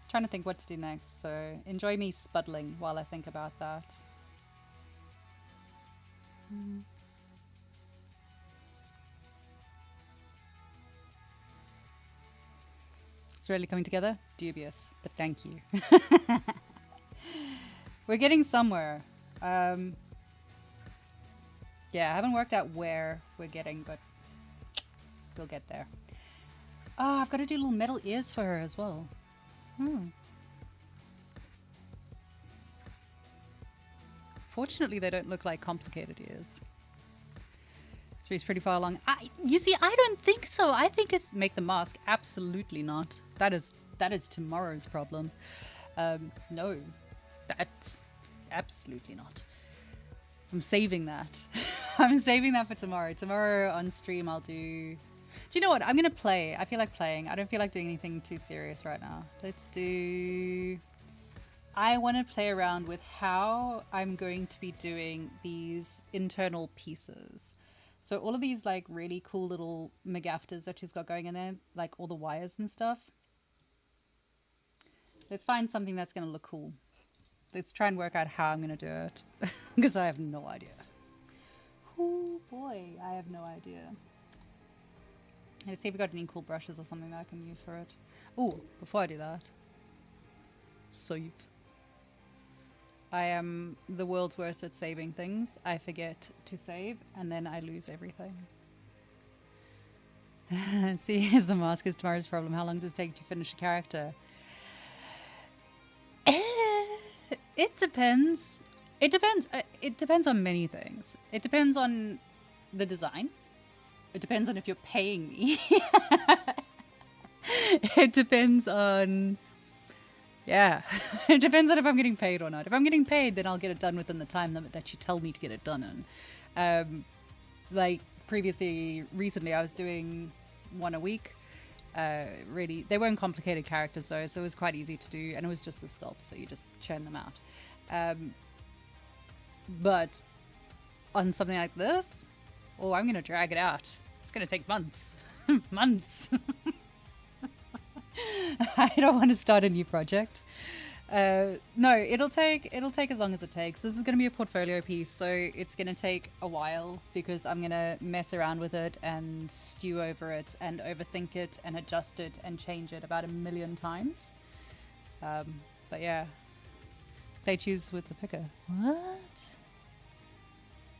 Trying to think what to do next, so enjoy me spuddling while I think about that. It's really coming together? Dubious, but thank you. We're getting somewhere. Yeah, I haven't worked out where we're getting, but we'll get there. Oh, I've got to do little metal ears for her as well. Fortunately, they don't look like complicated ears. She's pretty far along. You see, I don't think so. I think it's make the mask. Absolutely not. That is tomorrow's problem. No, that's absolutely not. I'm saving that. I'm saving that for tomorrow. Tomorrow on stream, I'll do... Do you know what? I'm going to play. I feel like playing. I don't feel like doing anything too serious right now. Let's do... I want to play around with how I'm going to be doing these internal pieces. So all of these like really cool little McGafters that she's got going in there, like all the wires and stuff. Let's find something that's going to look cool. Let's try and work out how I'm going to do it. Because I have no idea. Oh boy, I have no idea. Let's see if we got any cool brushes or something that I can use for it. Oh, before I do that. Save. I am the world's worst at saving things. I forget to save and then I lose everything. See, is the mask is tomorrow's problem. How long does it take to finish a character? It depends. It depends. It depends on many things. It depends on the design. It depends on if you're paying me. It depends on... Yeah. It depends on if I'm getting paid or not. If I'm getting paid, then I'll get it done within the time limit that you tell me to get it done in. Like recently I was doing one a week. Really, they weren't complicated characters though, so it was quite easy to do, and it was just the sculpt, so you just churn them out. But on something like this, oh, I'm gonna drag it out. It's gonna take months. Months. I don't want to start a new project. No, it'll take as long as it takes. This is going to be a portfolio piece, so it's going to take a while because I'm going to mess around with it and stew over it and overthink it and adjust it and change it about 1,000,000 times. But yeah, play tubes with the picker.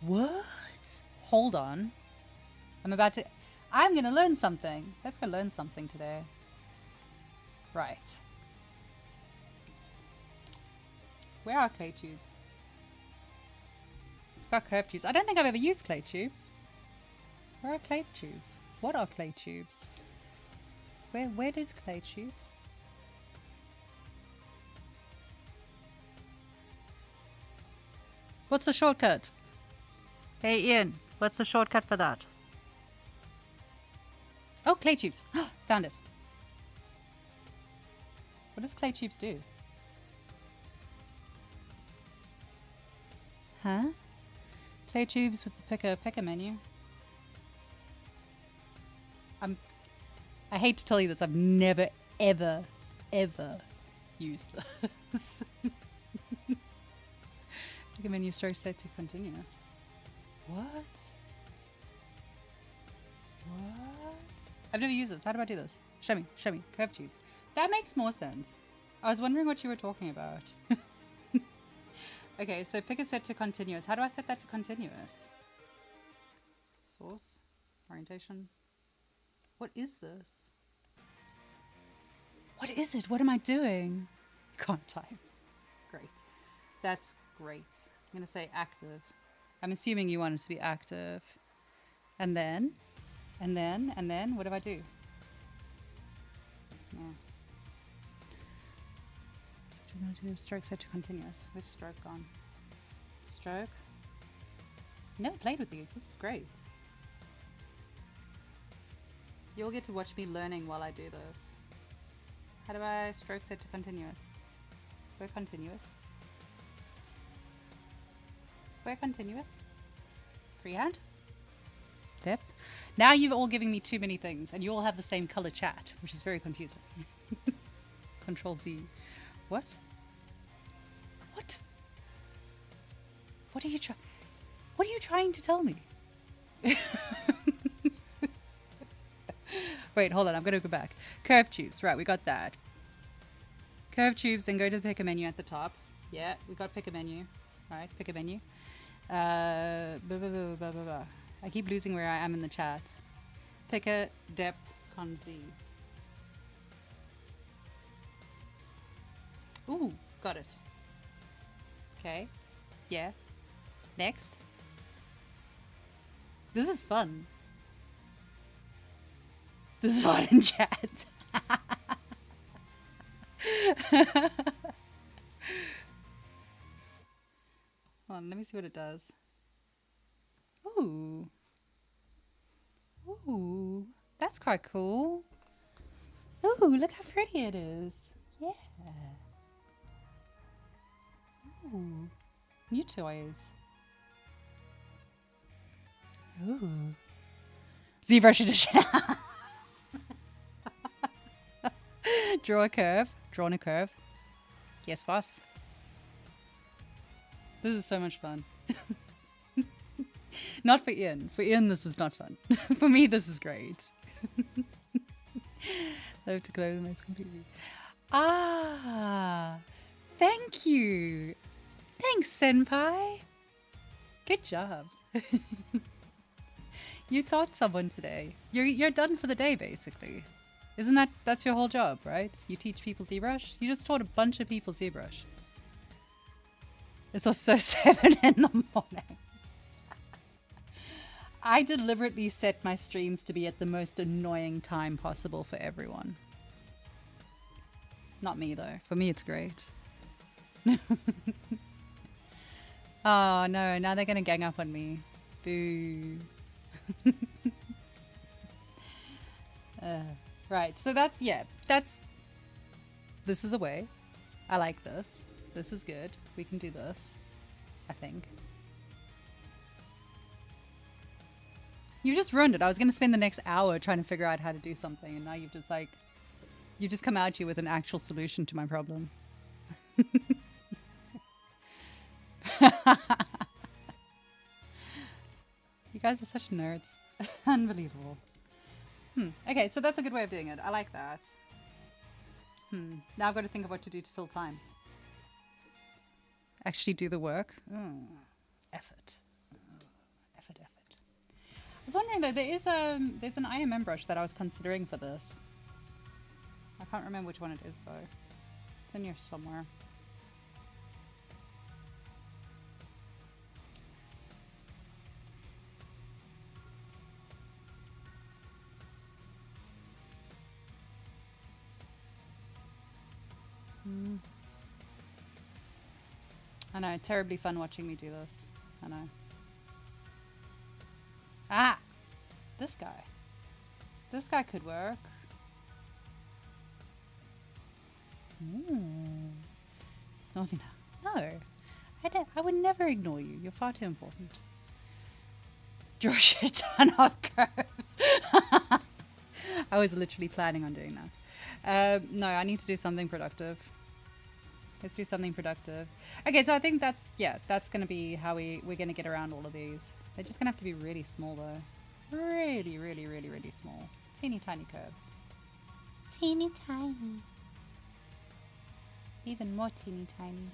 What? Hold on. I'm going to learn something. Let's go learn something today. Right. Where are clay tubes? Got curved tubes. I don't think I've ever used clay tubes. Where are clay tubes? What are clay tubes? Where does clay tubes? What's the shortcut? Hey Ian, what's the shortcut for that? Oh, clay tubes. Found it. What does clay tubes do? Huh? Clay tubes with the picker menu. I hate to tell you this, I've never, ever, ever used this. Picker menu stroke set to continuous. What? I've never used this. How do I do this? Show me. Curved tubes. That makes more sense. I was wondering what you were talking about. Okay, so pick a set to continuous. How do I set that to continuous? Source. Orientation. What is this? What is it? What am I doing? Can't type. Great. That's great. I'm going to say active. I'm assuming you want it to be active. And then, what do I do? No. Stroke set to continuous. Where's stroke gone? Stroke. Never played with these. This is great. You'll get to watch me learning while I do this. How do I stroke set to continuous? Where continuous? Where continuous? Freehand? Depth? Now you're all giving me too many things, and you all have the same color chat, which is very confusing. Control Z. What? What? What are you trying to tell me? Wait, hold on. I'm gonna go back. Curved tubes. Right, we got that. Curved tubes, then go to the picker menu at the top. Yeah, we got picker menu. Right, picker menu. I keep losing where I am in the chat. Picker, depth, con Z. Ooh, got it. Okay. Yeah. Next. This is fun. This is hot in chat. Hold on, let me see what it does. Ooh. Ooh. That's quite cool. Ooh, look how pretty it is. Yeah. Ooh. New toys. Ooh. ZBrush edition. Draw a curve. Drawn a curve. Yes, boss. This is so much fun. Not for Ian. For Ian, this is not fun. For me, this is great. I have to close my eyes completely. Ah, thank you. Thanks, Senpai. Good job. You taught someone today. You're done for the day, basically. Isn't that's your whole job, right? You teach people ZBrush? You just taught a bunch of people ZBrush. It's also 7 in the morning. I deliberately set my streams to be at the most annoying time possible for everyone. Not me, though. For me, it's great. Oh, no. Now they're going to gang up on me. Boo. Right. So that's, yeah. This is a way. I like this. This is good. We can do this. I think. You just ruined it. I was going to spend the next hour trying to figure out how to do something. And now you've just like... You just come out here with an actual solution to my problem. You guys are such nerds. Unbelievable. Okay, so that's a good way of doing it. I like that. Now I've got to think of what to do to fill time. Actually do the work. Effort. Effort. I was wondering though, there's an IMM brush that I was considering for this. I can't remember which one it is though. It's in here somewhere. I know, terribly fun watching me do this. I know. Ah! This guy. This guy could work. No. I would never ignore you. You're far too important. Draw a shit ton of curves. I was literally planning on doing that. No, I need to do something productive. Let's do something productive. Okay, so I think that's going to be how we're going to get around all of these. They're just going to have to be really small though. Really, really, really, really small. Teeny tiny curves. Teeny tiny. Even more teeny tiny.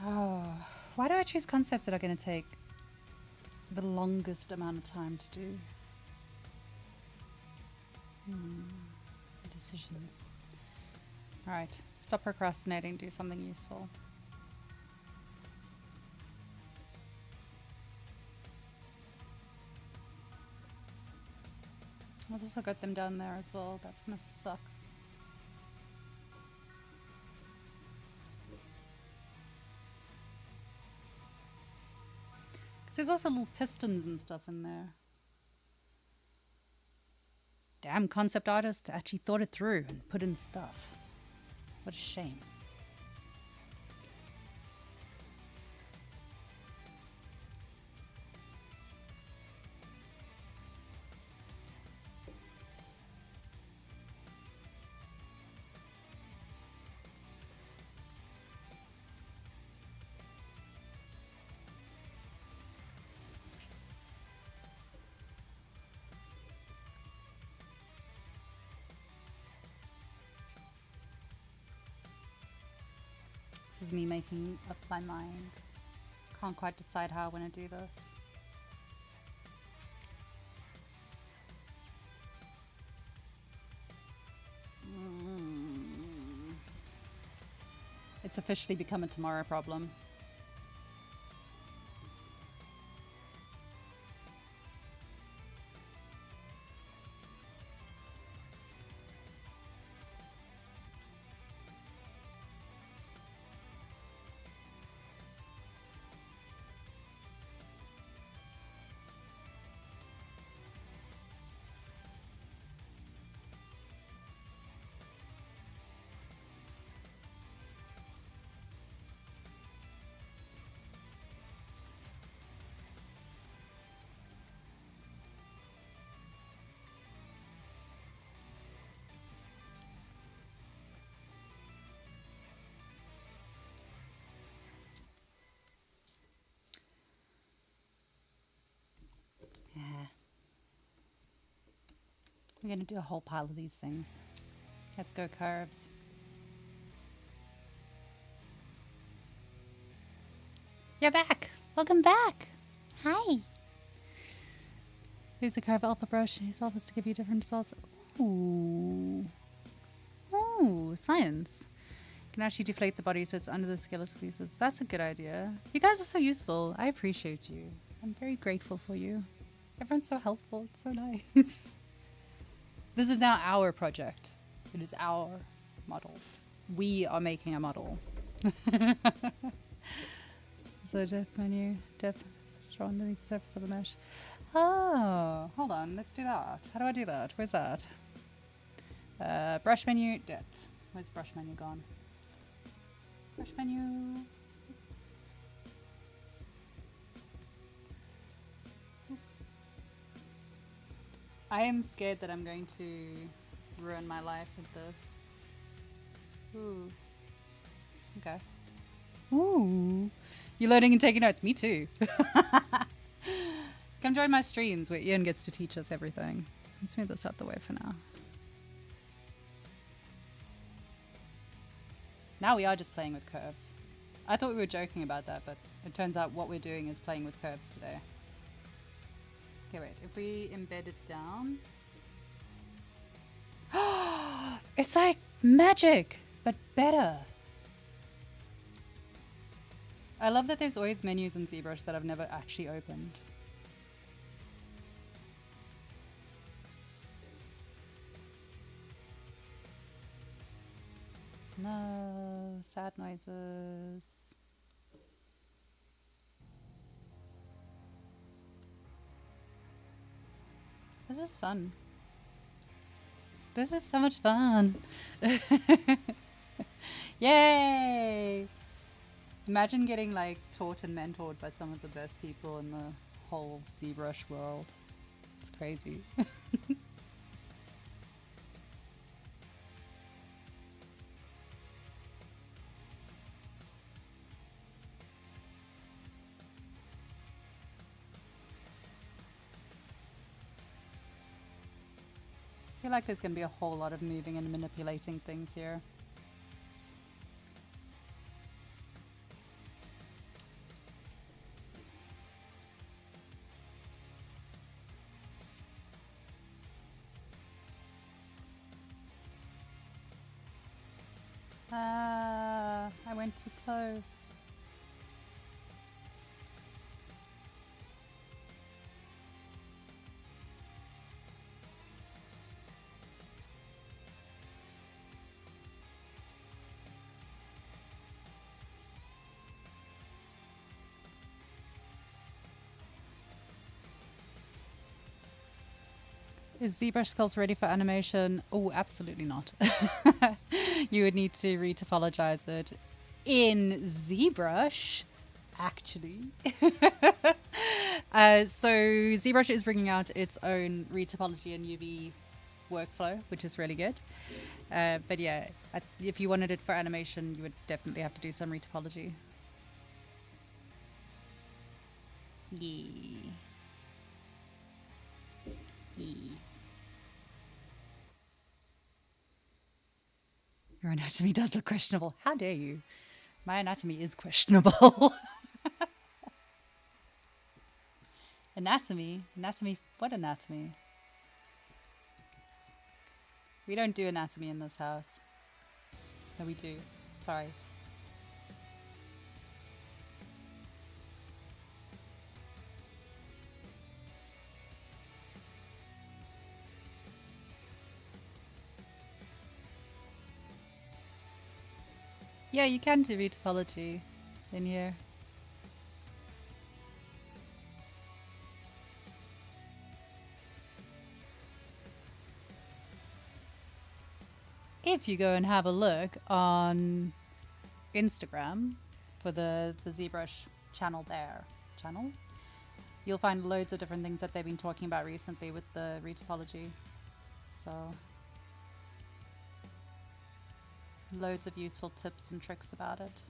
Oh, why do I choose concepts that are going to take the longest amount of time to do? Decisions. Alright, stop procrastinating, do something useful. I've also got them down there as well. That's gonna suck. Because there's also little pistons and stuff in there. Damn concept artist actually thought it through and put in stuff. What a shame. This is me making up my mind. Can't quite decide how I want to do this. It's officially become a tomorrow problem. I'm going to do a whole pile of these things. Let's go curves. You're back. Welcome back. Hi. Use the curve alpha brush. Use alphas to give you different results. Ooh. Ooh, Ooh, science. You can actually deflate the body so it's under the skeletal pieces. That's a good idea. You guys are so useful. I appreciate you. I'm very grateful for you. Everyone's so helpful. It's so nice. This is now our project. It is our model. We are making a model. So death menu. Death. Draw underneath the surface of a mesh. Oh, hold on. Let's do that. How do I do that? Where's that? Brush menu. Depth. Where's brush menu gone? Brush menu. I am scared that I'm going to ruin my life with this. Ooh. Okay. Ooh. You're learning and taking notes. Me too. Come join my streams where Ian gets to teach us everything. Let's move this out the way for now. Now we are just playing with curves. I thought we were joking about that, but it turns out what we're doing is playing with curves today. Okay, wait. If we embed it down... It's like magic, but better. I love that there's always menus in ZBrush that I've never actually opened. No, sad noises. This is fun. This is so much fun. Yay! Imagine getting like taught and mentored by some of the best people in the whole ZBrush world. It's crazy. I feel like there's going to be a whole lot of moving and manipulating things here. I went too close. Is ZBrush Sculpt ready for animation? Oh, absolutely not. You would need to retopologize it in ZBrush, actually. So ZBrush is bringing out its own retopology and UV workflow, which is really good. But yeah, if you wanted it for animation, you would definitely have to do some retopology. Yeah. Yeah. Your anatomy does look questionable. How dare you? My anatomy is questionable. Anatomy? Anatomy? What anatomy? We don't do anatomy in this house. No, we do. Sorry. Yeah, you can do retopology in here. If you go and have a look on Instagram for the ZBrush channel you'll find loads of different things that they've been talking about recently with the retopology. So loads of useful tips and tricks about it.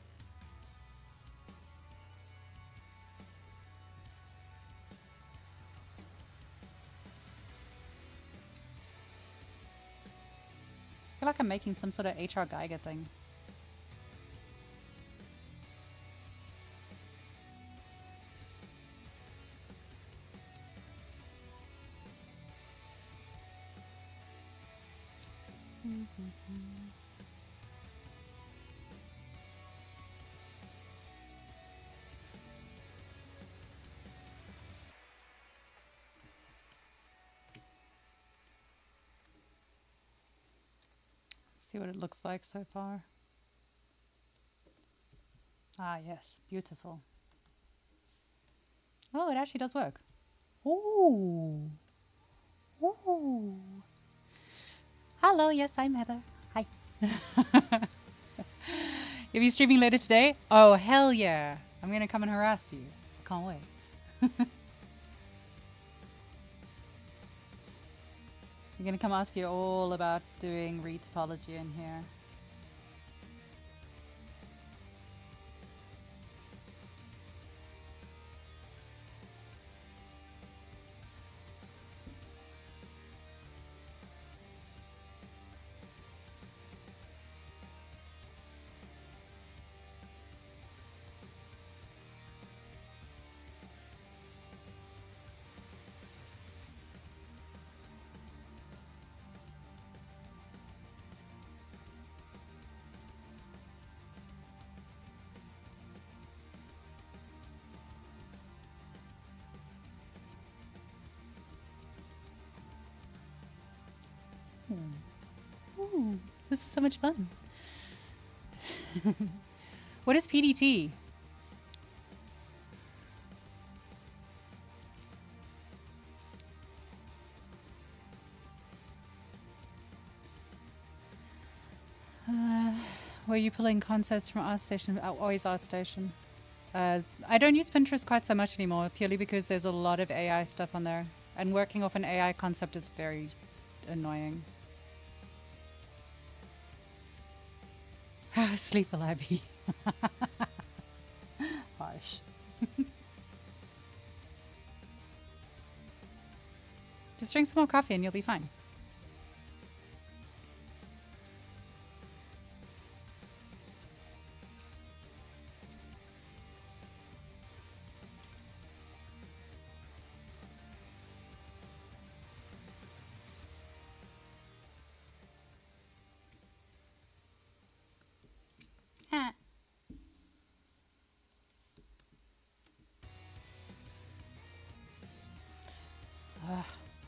I feel like I'm making some sort of HR Geiger thing. See what it looks like so far. Ah, yes, beautiful. Oh, it actually does work. Ooh. Ooh. Hello, yes, I'm Heather. Hi. You'll be streaming later today? Oh, hell yeah. I'm gonna come and harass you. Can't wait. You're gonna come ask you all about doing retopology in here. Ooh, this is so much fun. What is PDT? Were you pulling concepts from ArtStation? Always ArtStation. I don't use Pinterest quite so much anymore, purely because there's a lot of AI stuff on there. And working off an AI concept is very annoying. Sleep will I be? Harsh. Just drink some more coffee and you'll be fine.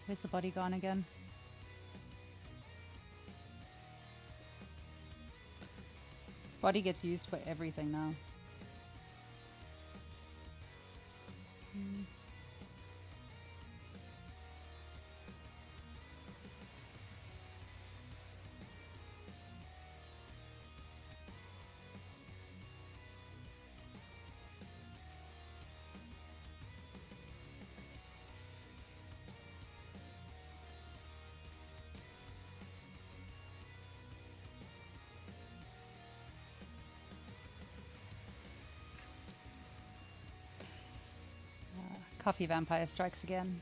Where's the body gone again? This body gets used for everything now. Coffee vampire strikes again.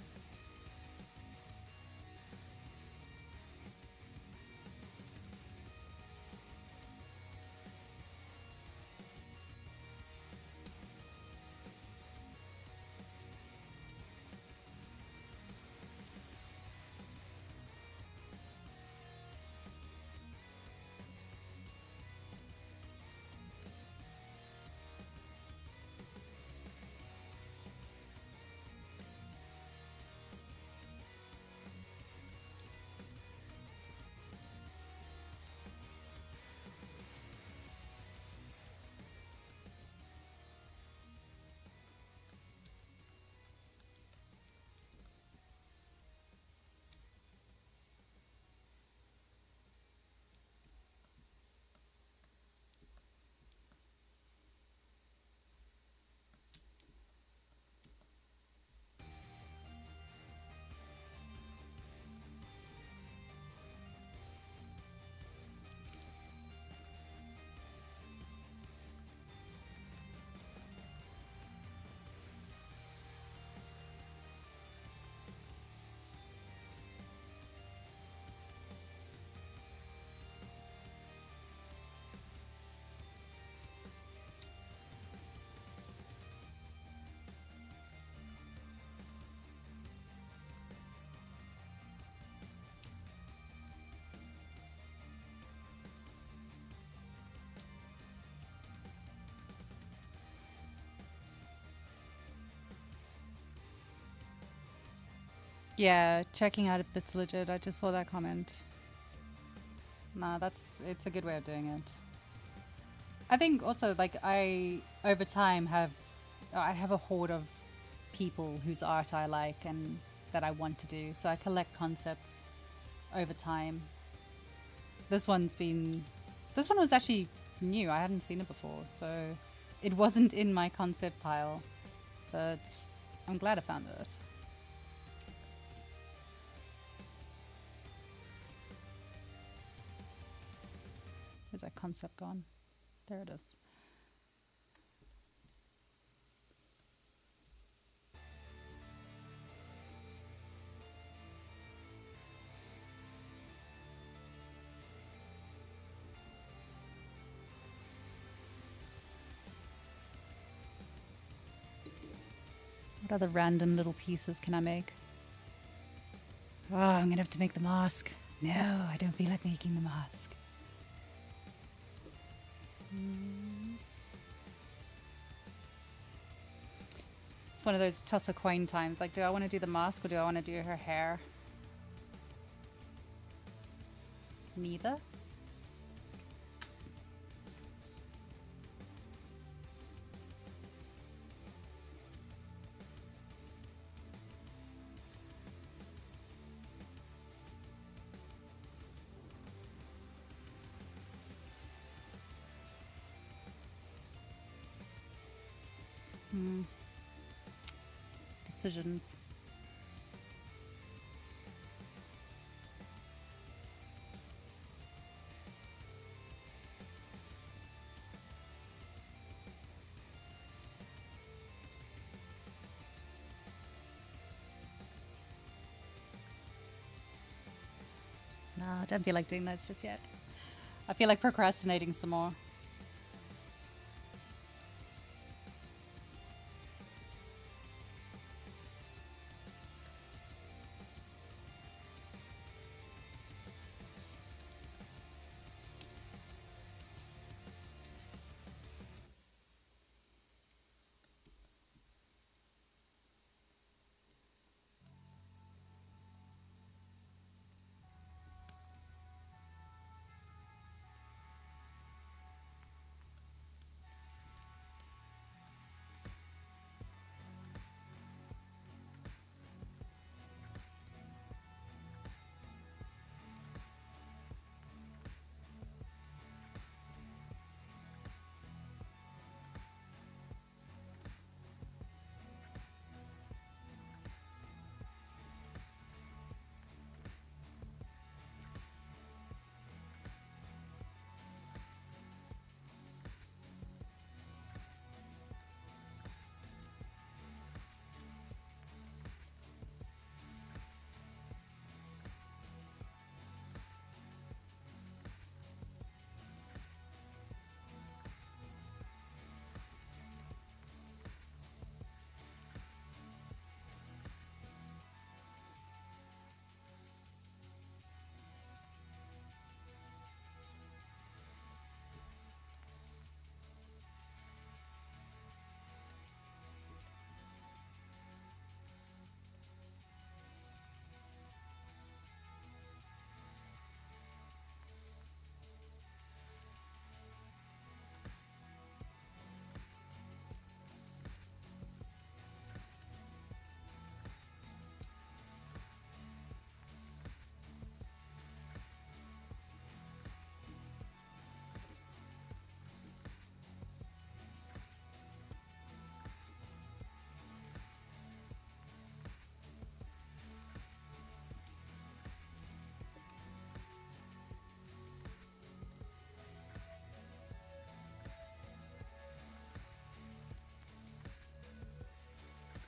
Yeah, checking out if it's legit. I just saw that comment. No, it's a good way of doing it. I think also, like, over time I have a horde of people whose art I like and that I want to do. So I collect concepts over time. This one was actually new. I hadn't seen it before, so it wasn't in my concept pile, but I'm glad I found it. Where's that concept gone? There it is. What other random little pieces can I make? Oh, I'm gonna have to make the mask. No, I don't feel like making the mask. It's one of those toss a coin times. Like, do I want to do the mask or do I want to do her hair? Neither. Decisions. No, I don't feel like doing those just yet. I feel like procrastinating some more.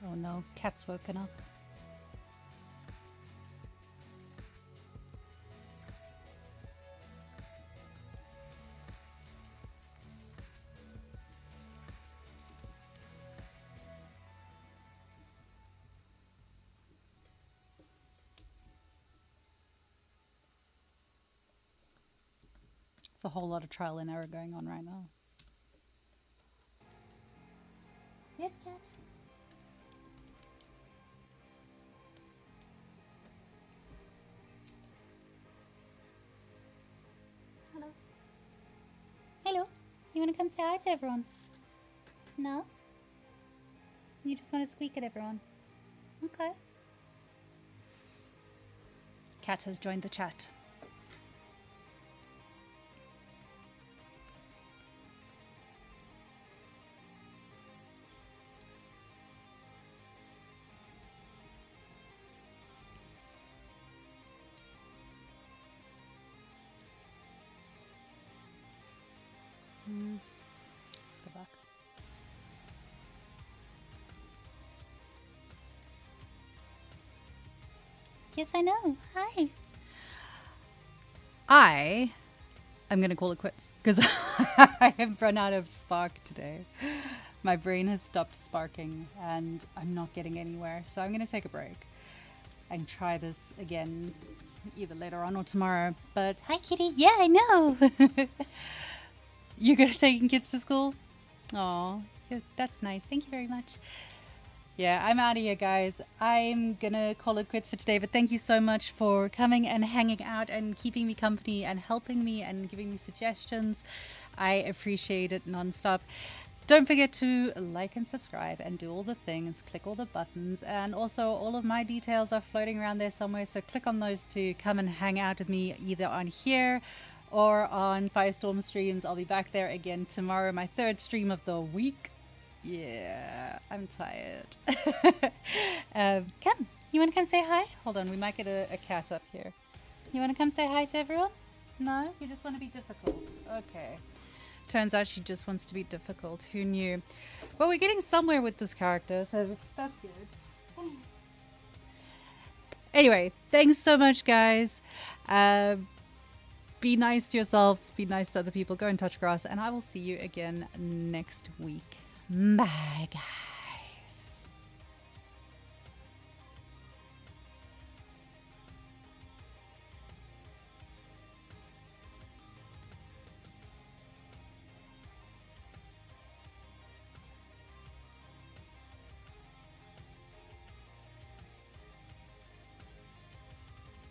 Oh no, cat's woken up. It's a whole lot of trial and error going on right now. Yes, cat. You want to come say hi to everyone? No? You just want to squeak at everyone? Okay. Cat has joined the chat. Let's go back. Yes, I know. Hi. I am going to call it quits because I have run out of spark today. My brain has stopped sparking and I'm not getting anywhere. So I'm going to take a break and try this again either later on or tomorrow. But hi, Kitty. Yeah, I know. You're going to take kids to school? Oh, that's nice. Thank you very much. Yeah, I'm out of here, guys. I'm gonna call it quits for today, but thank you so much for coming and hanging out and keeping me company and helping me and giving me suggestions. I appreciate it nonstop. Don't forget to like and subscribe and do all the things, click all the buttons, and also all of my details are floating around there somewhere, so click on those to come and hang out with me either on here or on Firestorm streams. I'll be back there again tomorrow, my third stream of the week. Yeah, I'm tired. Come, you want to come say hi? Hold on, we might get a cat up here. You want to come say hi to everyone? No? You just want to be difficult. Okay. Turns out she just wants to be difficult. Who knew? Well, we're getting somewhere with this character, so that's good. Anyway, thanks so much, guys. Be nice to yourself, be nice to other people, go and touch grass, and I will see you again next week. Bye, guys.